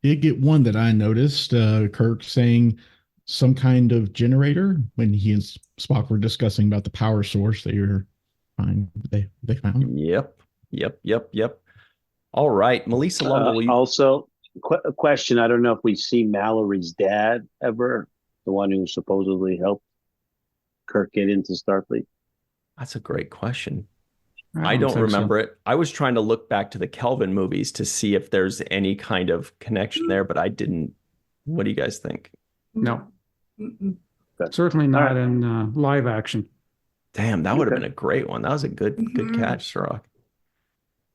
Did get one that I noticed, Kirk saying some kind of generator when he and Spock were discussing about the power source they found. Yep. All right, Melissa Longo. Also, a question. I don't know if we see Mallory's dad ever, the one who supposedly helped Kirk get into Starfleet. That's a great question. I don't remember it. I was trying to look back to the Kelvin movies to see if there's any kind of connection there, but I didn't. What do you guys think? No. Certainly not in live action. Damn, that would have been a great one. That was a good catch, Cirroc.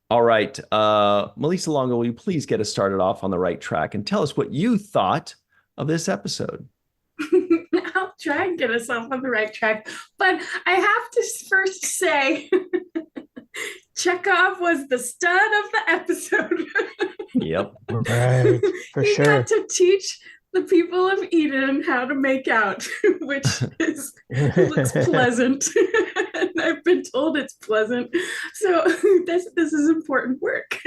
All right. Melissa Longo, will you please get us started off on the right track and tell us what you thought of this episode? I'll try and get us off on the right track, but I have to first say Chekov was the stud of the episode. Yep. Right, for he sure. got to teach the people of Eden how to make out, which looks pleasant. And I've been told it's pleasant. So this is important work.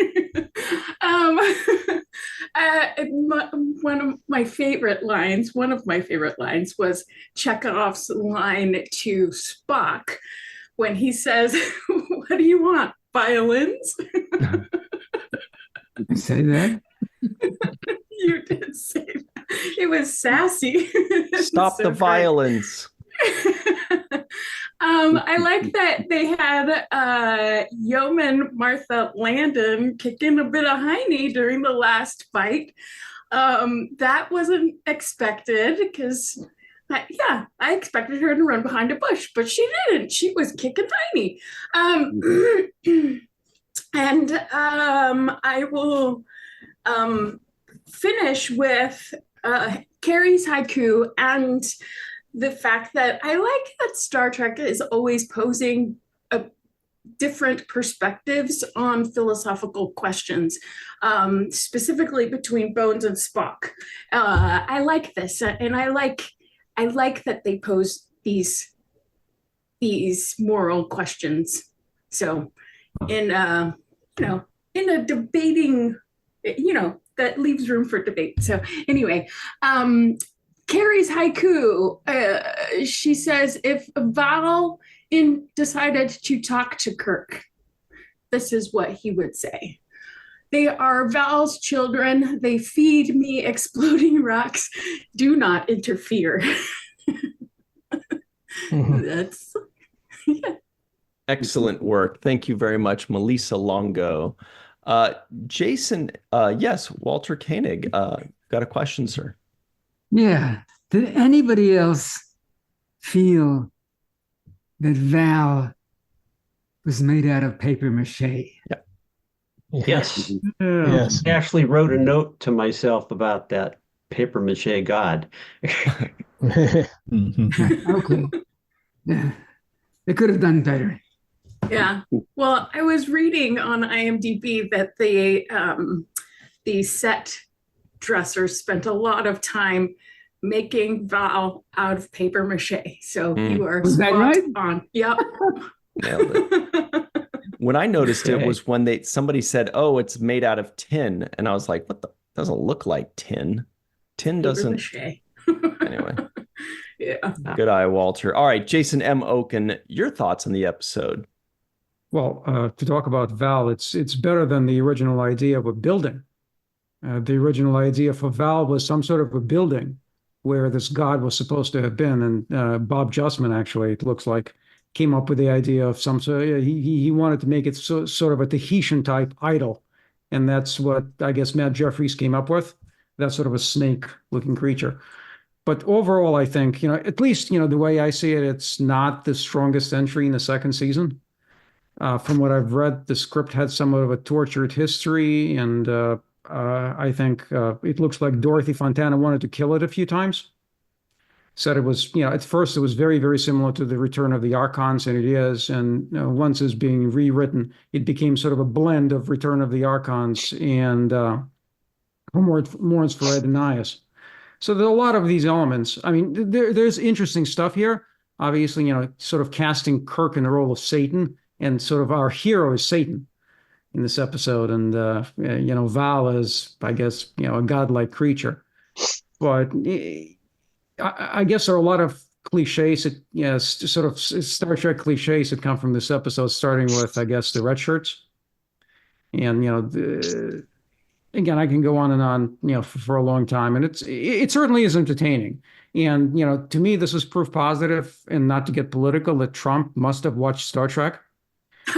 One of my favorite lines was Chekov's line to Spock when he says, "What do you want? Violins?" You say that? You did say that. It was sassy. Stop the violence. I like that they had Yeoman Martha Landon kicking a bit of hiney during the last fight. That wasn't expected because, I expected her to run behind a bush, but she didn't. She was kicking hiney. And I will finish with Carrie's haiku and the fact that I like that Star Trek is always posing different perspectives on philosophical questions, specifically between Bones and Spock. I like this, and I like that they pose these moral questions. So, in a debating, that leaves room for debate. So anyway, Carrie's haiku, she says, if Val decided to talk to Kirk, this is what he would say. They are Val's children. They feed me exploding rocks. Do not interfere. That's excellent work. Thank you very much, Melissa Longo. Jason, yes, Walter Koenig, got a question, sir. Yeah. Did anybody else feel that Val was made out of paper mache? Yeah. Yes. Yes. I actually wrote a note to myself about that paper mache god. Okay. Yeah. They could have done better. Yeah. Well, I was reading on IMDb that the set dressers spent a lot of time making Val out of paper mache. So you are spot on. Yep. Nailed it. When I noticed it was when somebody said, "Oh, it's made out of tin," and I was like, "What the? Doesn't look like tin. Tin doesn't." Anyway. Yeah. Good eye, Walter. All right, Jason M. Okun, your thoughts on the episode? Well, to talk about Val, it's better than the original idea of a building. The original idea for Val was some sort of a building where this god was supposed to have been, and Bob Justman, actually, it looks like, came up with the idea of some sort. He wanted to make it sort of a Tahitian type idol, and that's what I guess Matt Jeffries came up with. That sort of a snake-looking creature. But overall, I think, at least, the way I see it, it's not the strongest entry in the second season. From what I've read, the script had somewhat of a tortured history, and I think it looks like Dorothy Fontana wanted to kill it a few times. said it was, at first it was very, very similar to the Return of the Archons, and it is. And once it's being rewritten, it became sort of a blend of Return of the Archons and Morn's for Adonias. So there are a lot of these elements. I mean, there's interesting stuff here. Obviously, sort of casting Kirk in the role of Satan, and sort of our hero is Satan in this episode. And, Val is, I guess, a godlike creature. But I guess there are a lot of cliches, sort of Star Trek cliches that come from this episode, starting with, I guess, the red shirts. And, again, I can go on and on, for a long time. And it certainly is entertaining. And, to me, this is proof positive, and not to get political, that Trump must have watched Star Trek. He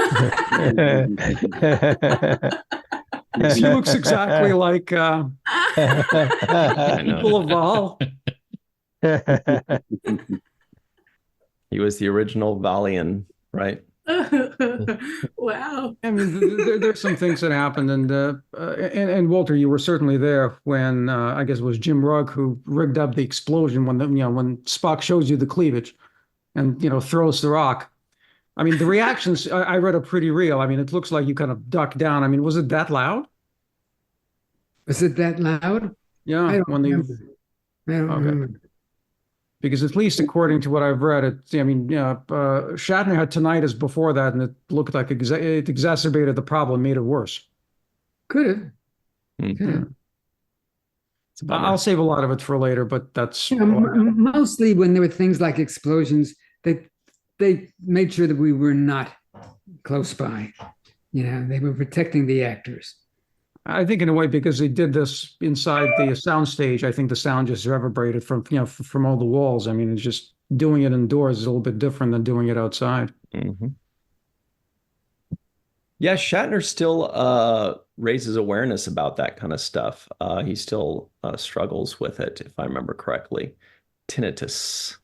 looks exactly like people of Val. He was the original Valian, right? Wow. I mean, there's some things that happened, and Walter, you were certainly there when I guess it was Jim Rugg who rigged up the explosion when when Spock shows you the cleavage, and throws the rock. I mean, the reactions I read are pretty real. I mean, it looks like you kind of duck down. I mean, was it that loud? Was it that loud? Yeah, I don't remember. Remember. Because at least according to what I've read, Shatner had tinnitus before that, and it looked like it exacerbated the problem, made it worse. Could have. Mm-hmm. I'll save a lot of it for later, but that's mostly when there were things like explosions, they made sure that we were not close by. They were protecting the actors. I think in a way, because they did this inside the sound stage, I think the sound just reverberated from all the walls. I mean, it's just doing it indoors is a little bit different than doing it outside. Mm-hmm. Yeah, Shatner still raises awareness about that kind of stuff. He still struggles with it, if I remember correctly. Tinnitus.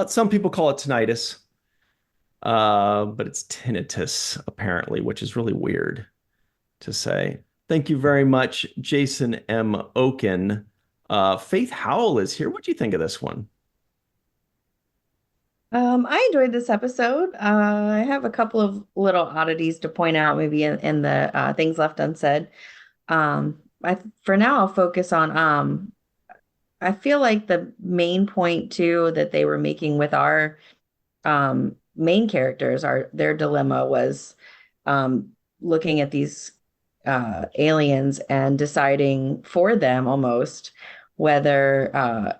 Some people call it tinnitus, but it's tinnitus, apparently, which is really weird to say. Thank you very much, Jason M. Okun. Faith Howell is here. What do you think of this one? I enjoyed this episode. I have a couple of little oddities to point out, maybe in the things left unsaid. For now, I'll focus on. I feel like the main point too that they were making with our main characters, their dilemma was looking at these aliens and deciding for them almost whether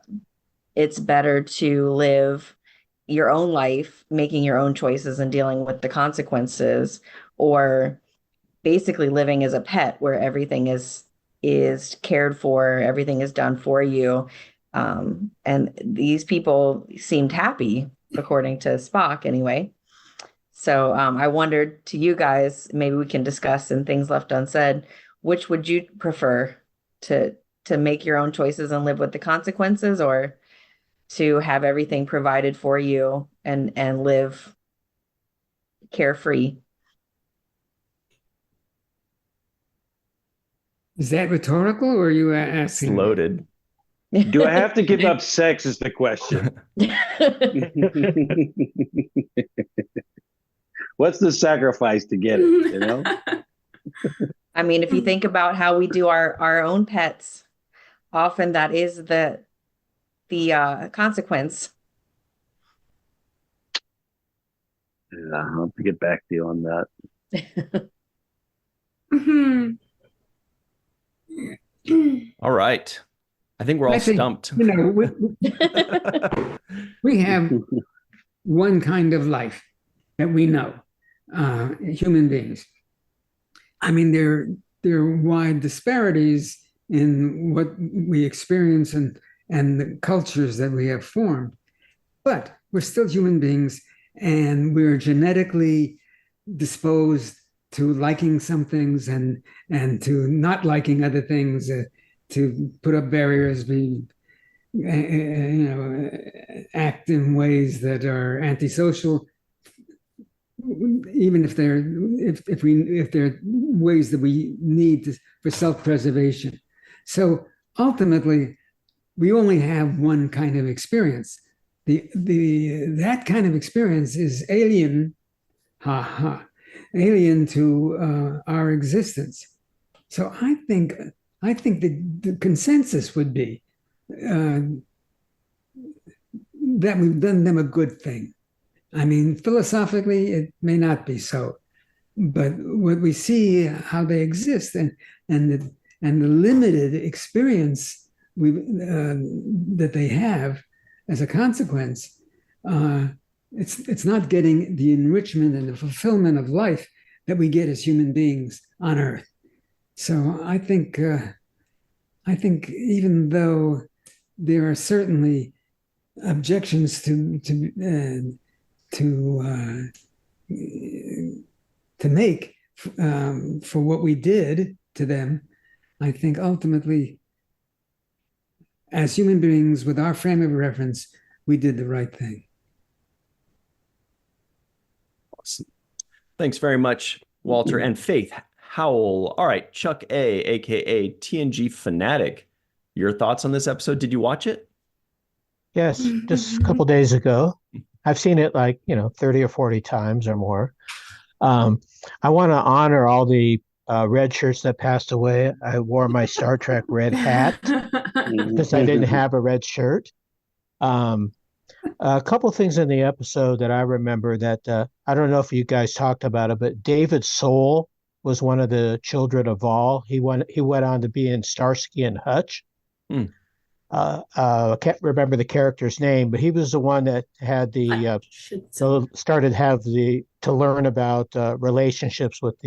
it's better to live your own life, making your own choices and dealing with the consequences, or basically living as a pet where everything is cared for, everything is done for you. And these people seemed happy, according to Spock anyway. So I wondered to you guys, maybe we can discuss in things left unsaid, which would you prefer, to make your own choices and live with the consequences, or to have everything provided for you and live carefree? Is that rhetorical, or are you asking? It's loaded. Do I have to give up sex is the question. What's the sacrifice to get it, I mean, if you think about how we do our own pets, often that is the consequence. Yeah, I'll have to get back to you on that. All right. I think we're all stumped. We have one kind of life that we know, human beings. I mean, there are wide disparities in what we experience and the cultures that we have formed, but we're still human beings, and we're genetically disposed to liking some things and to not liking other things, to put up barriers, act in ways that are antisocial, even if they're ways that we need for self-preservation. So ultimately, we only have one kind of experience. That kind of experience is alien, alien to our existence. So I think the consensus would be that we've done them a good thing. I mean, philosophically, it may not be so, but what we see how they exist and the limited experience that they have as a consequence, it's not getting the enrichment and the fulfillment of life that we get as human beings on Earth. So I think even though there are certainly objections to make for what we did to them, I think ultimately, as human beings with our frame of reference, we did the right thing. Awesome. Thanks very much, Walter and Faith. Howell. All right, Chuck A, aka TNG Fanatic. Your thoughts on this episode? Did you watch it? Yes, just a couple days ago. I've seen it 30 or 40 times or more. I want to honor all the red shirts that passed away. I wore my Star Trek red hat because I didn't have a red shirt. A couple things in the episode that I remember that I don't know if you guys talked about it, but David Soul was one of the children of Vol. He went on to be in Starsky and Hutch. I can't remember the character's name, but he was the one that had started to learn about relationships with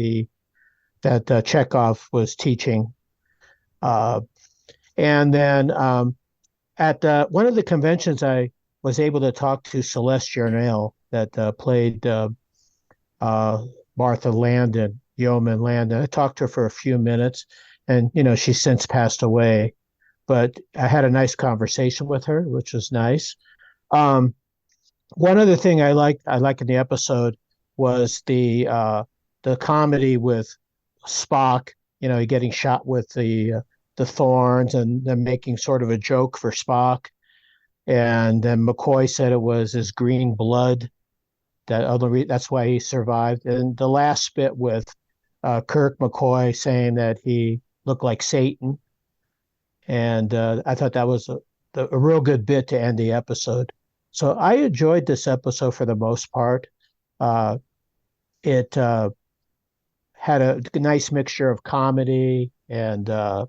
that Chekov was teaching. And then at one of the conventions, I was able to talk to Celeste Yarnell that played Martha Landon, Yeoman Landon. I talked to her for a few minutes, and she's since passed away. But I had a nice conversation with her, which was nice. One other thing I like in the episode was the comedy with Spock, getting shot with the thorns and then making sort of a joke for Spock. And then McCoy said it was his green blood that's why he survived. And the last bit with Kirk McCoy saying that he looked like Satan. And I thought that was a real good bit to end the episode. So I enjoyed this episode for the most part. It had a nice mixture of comedy and a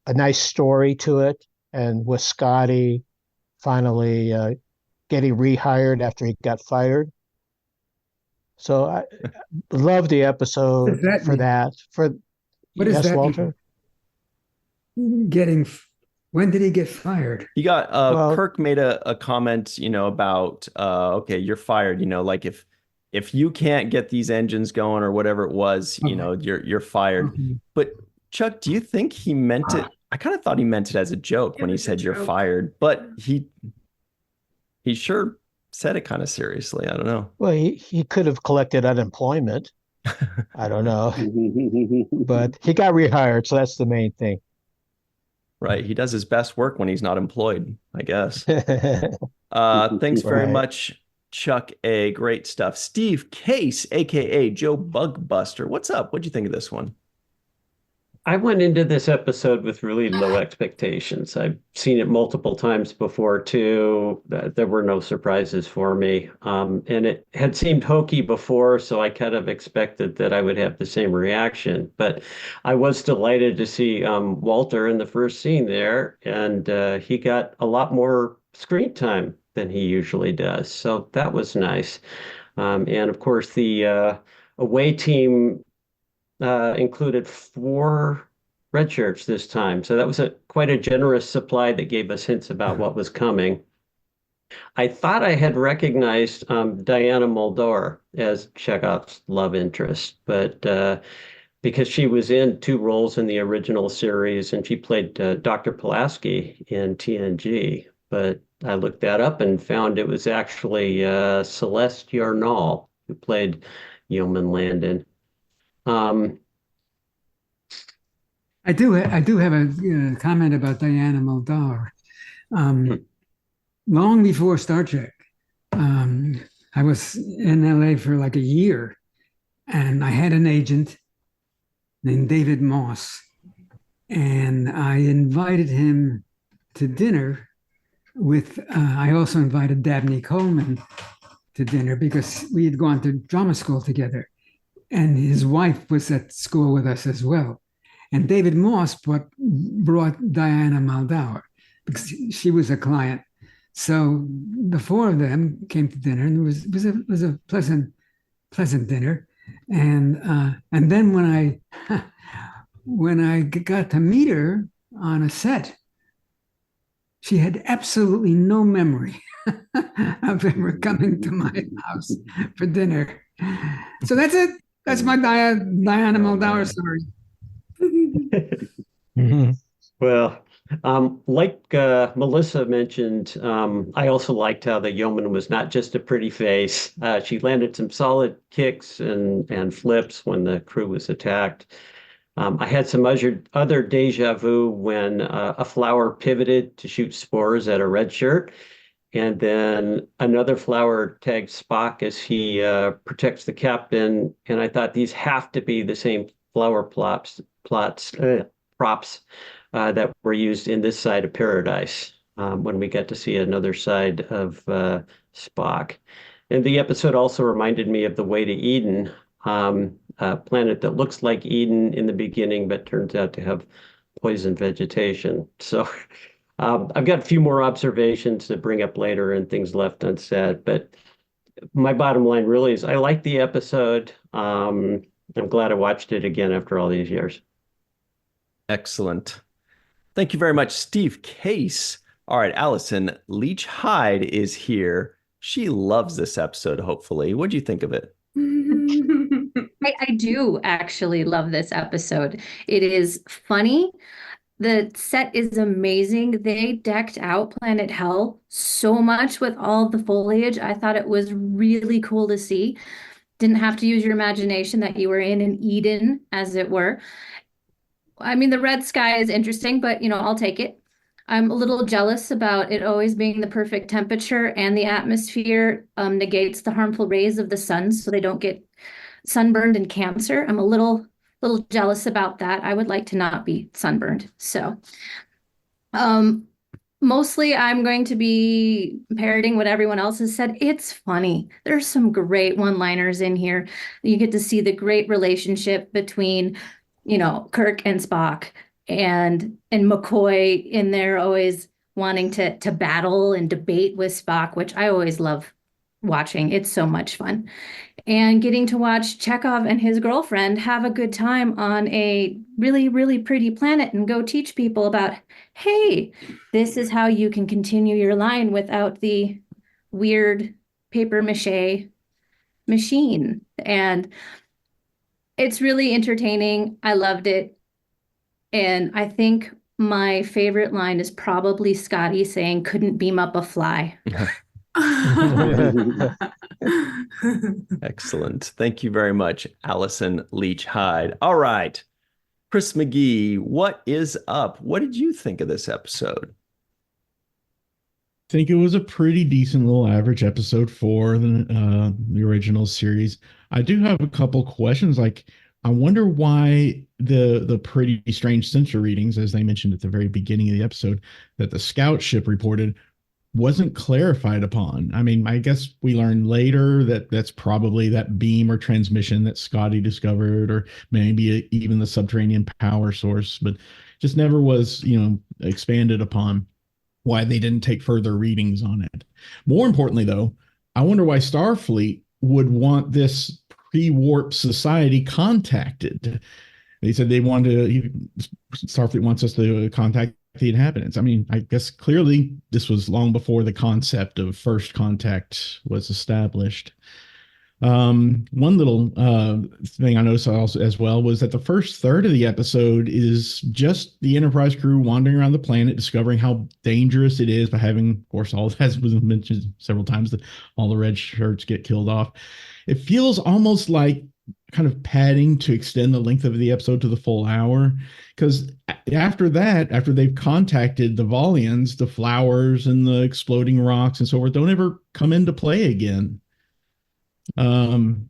nice story to it. And with Scotty finally getting rehired after he got fired. So I love the episode for that. What is that, Walter? When did he get fired? He got Kirk made a comment, about okay, you're fired. Like if you can't get these engines going or whatever it was, you're fired. Okay. But Chuck, do you think he meant it? I kind of thought he meant it as a joke when he said you're fired, but he sure said it kind of seriously. I don't know. Well, he could have collected unemployment. I don't know. But he got rehired, so that's the main thing. Right. He does his best work when he's not employed, I guess. Thanks very much, Chuck A. Great stuff. Steve Case, aka Joe Bugbuster. What's up? What'd you think of this one? I went into this episode with really low expectations. I've seen it multiple times before too. There were no surprises for me. And it had seemed hokey before, so I kind of expected that I would have the same reaction. But I was delighted to see Walter in the first scene there, and he got a lot more screen time than he usually does. So that was nice. And of course, the away team included 4 red shirts this time. So that was quite a generous supply that gave us hints about what was coming. I thought I had recognized Diana Muldaur as Chekov's love interest, but because she was in 2 roles in the original series and she played Dr. Pulaski in TNG. But I looked that up and found it was actually Celeste Yarnall who played Yeoman Landon. I I do have a comment about Diana Muldaur. Long before Star Trek, I was in LA for like a year, and I had an agent named David Moss, and I invited him to dinner with, I also invited Dabney Coleman to dinner because we had gone to drama school together, and his wife was at school with us as well. And David Moss brought Diana Muldaur because she was a client. So the four of them came to dinner, and it was a pleasant dinner. And then when I got to meet her on a set, she had absolutely no memory of ever coming to my house for dinner. So that's it. That's my Diana Muldaur story. Well, like Melissa mentioned, I also liked how the yeoman was not just a pretty face. She landed some solid kicks and flips when the crew was attacked. I had some other deja vu when a flower pivoted to shoot spores at a red shirt, and then another flower tagged Spock as he protects the captain. And I thought these have to be the same flower props that were used in this side of paradise when we get to see another side of Spock. And the episode also reminded me of The Way to Eden, a planet that looks like Eden in the beginning, but turns out to have poison vegetation. So I've got a few more observations to bring up later and things left unsaid, but my bottom line really is I like the episode. I'm glad I watched it again after all these years. Excellent. Thank you very much, Steve Case. All right, Allyson Leach-Heid is here. She loves this episode, hopefully. What do you think of it? I do actually love this episode. It is funny. The set is amazing. They decked out Planet Hell so much with all the foliage. I thought it was really cool to see. Didn't have to use your imagination that you were in an Eden, as it were. I mean, the red sky is interesting, but, I'll take it. I'm a little jealous about it always being the perfect temperature, and the atmosphere negates the harmful rays of the sun so they don't get sunburned and cancer. I'm a little jealous about that. I would like to not be sunburned. So mostly I'm going to be parroting what everyone else has said. It's funny. There's some great one-liners in here. You get to see the great relationship between Kirk and Spock and McCoy in there always wanting to battle and debate with Spock, which I always love watching. It's so much fun. And getting to watch Chekov and his girlfriend have a good time on a really, really pretty planet and go teach people about, hey, this is how you can continue your line without the weird paper mache machine. And it's really entertaining. I loved it. And I think my favorite line is probably Scotty saying, couldn't beam up a fly. Excellent. Thank you very much, Allyson Leach-Heid. All right. Chris McGee, what is up? What did you think of this episode? I think it was a pretty decent little average episode for the original series. I do have a couple questions. Like, I wonder why the pretty strange sensor readings, as they mentioned at the very beginning of the episode, that the scout ship reported wasn't clarified upon. I mean, I guess we learned later that that's probably that beam or transmission that Scotty discovered, or maybe even the subterranean power source, but just never was, expanded upon why they didn't take further readings on it. More importantly, though, I wonder why Starfleet would want this pre-warp society contacted. They said they wanted Starfleet wants us to contact the inhabitants. I mean, I guess clearly this was long before the concept of first contact was established. One little thing I noticed also as well was that the first third of the episode is just the Enterprise crew wandering around the planet, discovering how dangerous it is by having, of course, all as was mentioned several times, that all the red shirts get killed off. It feels almost like kind of padding to extend the length of the episode to the full hour, because after that, after they've contacted the Valians, the flowers and the exploding rocks and so forth don't ever come into play again. And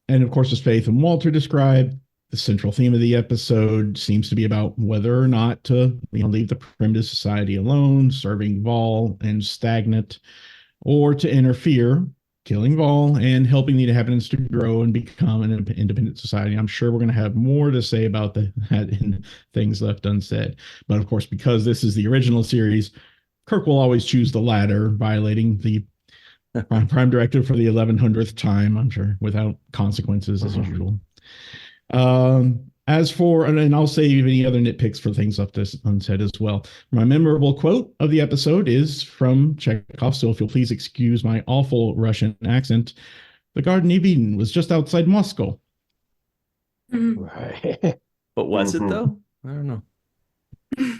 of course, as Faith and Walter described, the central theme of the episode seems to be about whether or not to leave the primitive society alone, serving Vol and Stagnant, or to interfere, killing Vol and helping the inhabitants to grow and become an independent society. I'm sure we're going to have more to say about that in Things Left Unsaid. But of course, because this is the original series, Kirk will always choose the latter, violating the Prime Directive for the 1100th time, I'm sure, without consequences as usual. As for, and I'll save any other nitpicks for Things Left Unsaid as well. My memorable quote of the episode is from Chekov, so if you'll please excuse my awful Russian accent. The Garden of Eden was just outside Moscow. Right. But was it though? I don't know.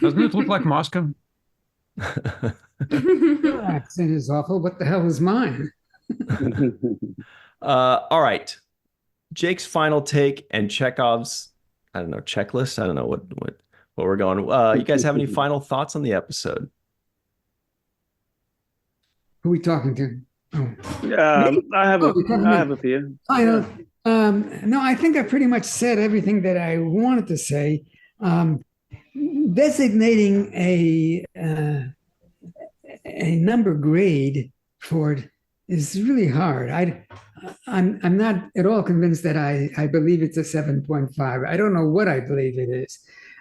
Doesn't it look like Moscow? Your accent is awful. What the hell is mine? All right. Jake's final take and Chekov's, I don't know, checklist. I don't know what we're going. You guys have any final thoughts on the episode? Who are we talking to? Oh. I have a few. No, I think I pretty much said everything that I wanted to say. Designating a number grade for it is really hard. I'm not at all convinced that I believe it's a 7.5. I don't know what I believe it is.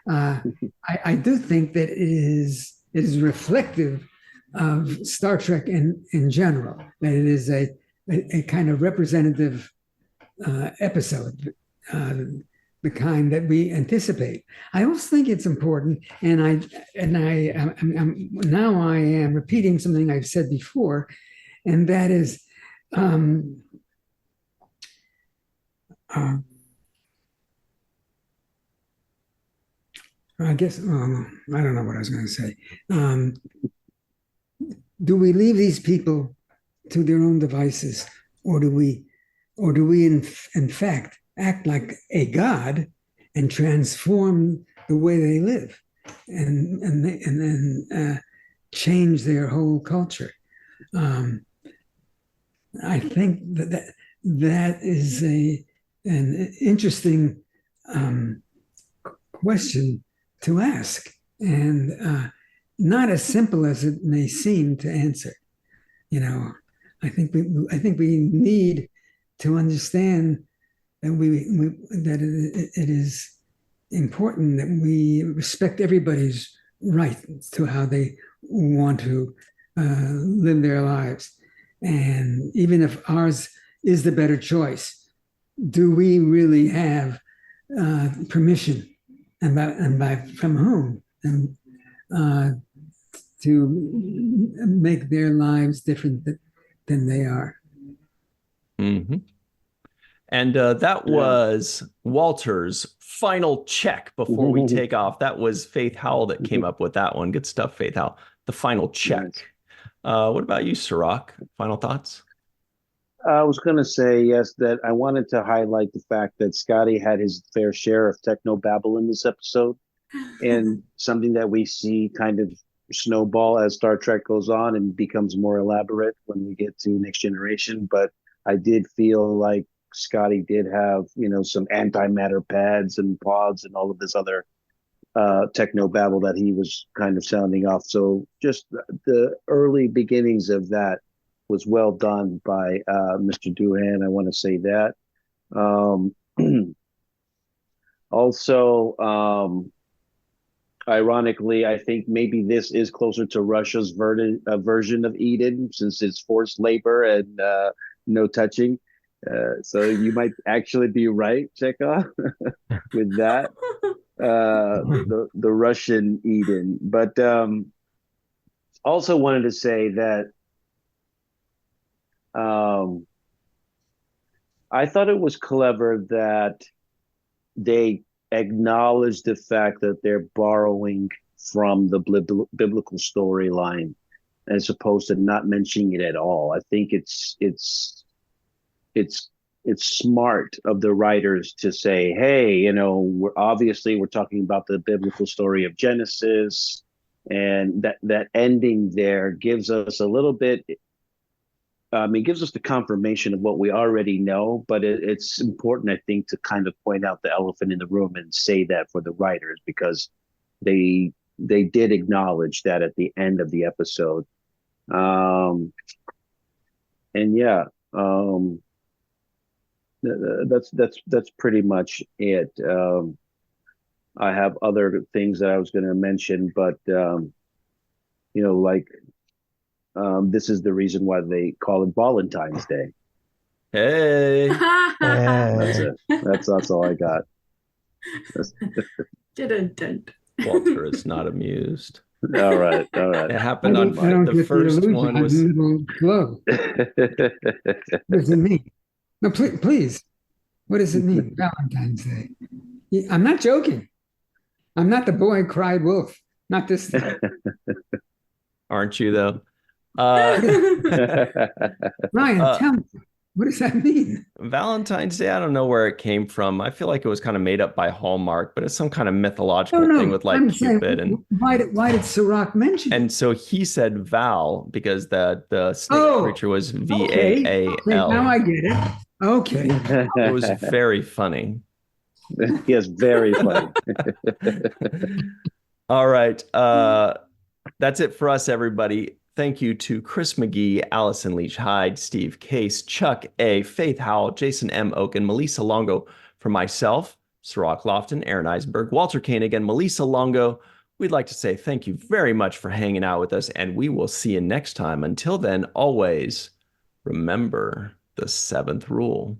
I do think that it is reflective of Star Trek in general, that it is a kind of representative episode, the kind that we anticipate. I also think it's important, and now I am repeating something I've said before, and that is I guess I don't know what I was going to say. Do we leave these people to their own devices, or do we in fact act like a god and transform the way they live, and then change their whole culture? I think that is an interesting question to ask, and not as simple as it may seem to answer. I think we need to understand that it is important that we respect everybody's right to how they want to live their lives, and even if ours is the better choice, do we really have permission, and by from whom, and to make their lives different than they are? Mm-hmm. And that was Walter's final check before we take off. That was Faith Howell that came up with that one. Good stuff, Faith Howell. The final check. What about you, Cirroc? Final thoughts? I was going to say, yes, that I wanted to highlight the fact that Scotty had his fair share of technobabble in this episode, and something that we see kind of snowball as Star Trek goes on and becomes more elaborate when we get to Next Generation. But I did feel like Scotty did have, some antimatter pads and pods and all of this other technobabble that he was kind of sounding off. So just the early beginnings of that was well done by Mr. Doohan. I want to say that. Also, ironically, I think maybe this is closer to Russia's version of Eden, since it's forced labor and no touching. So you might actually be right, Chekov, with that. The Russian Eden. But also wanted to say that I thought it was clever that they acknowledge the fact that they're borrowing from the biblical storyline, as opposed to not mentioning it at all. I think it's it's smart of the writers to say, hey, you know, we're talking about the biblical story of Genesis, and that ending there gives us a little bit. It gives us the confirmation of what we already know, but it's important, I think, to kind of point out the elephant in the room and say that for the writers, because they did acknowledge that at the end of the episode. And yeah, that's pretty much it. I have other things that I was going to mention, but you know, like. This is the reason why they call it Valentine's Day. Hey. That's it. That's all I got. Walter is not amused. All right. It happened on the first one was. What does it mean? No, please. What does it mean? Valentine's Day. I'm not joking. I'm not the boy who cried wolf. Not this time. Aren't you though? Ryan, tell me, what does that mean? Valentine's Day, I don't know where it came from. I feel like it was kind of made up by Hallmark, but it's some kind of mythological thing with like Cupid. And why did Cirroc mention it? And so he said Val because the snake creature was Vaal. Okay, now I get it. Okay. It was very funny. Yes, very funny. All right. That's it for us, everybody. Thank you to Chris McGee, Allyson Leach-Heid, Steve Case, Chuck A., Faith Howell, Jason M. Okun, Melissa Longo. For myself, Cirroc Lofton, Aaron Eisenberg, Walter Keonig, and Melissa Longo, we'd like to say thank you very much for hanging out with us, and we will see you next time. Until then, always remember the seventh rule.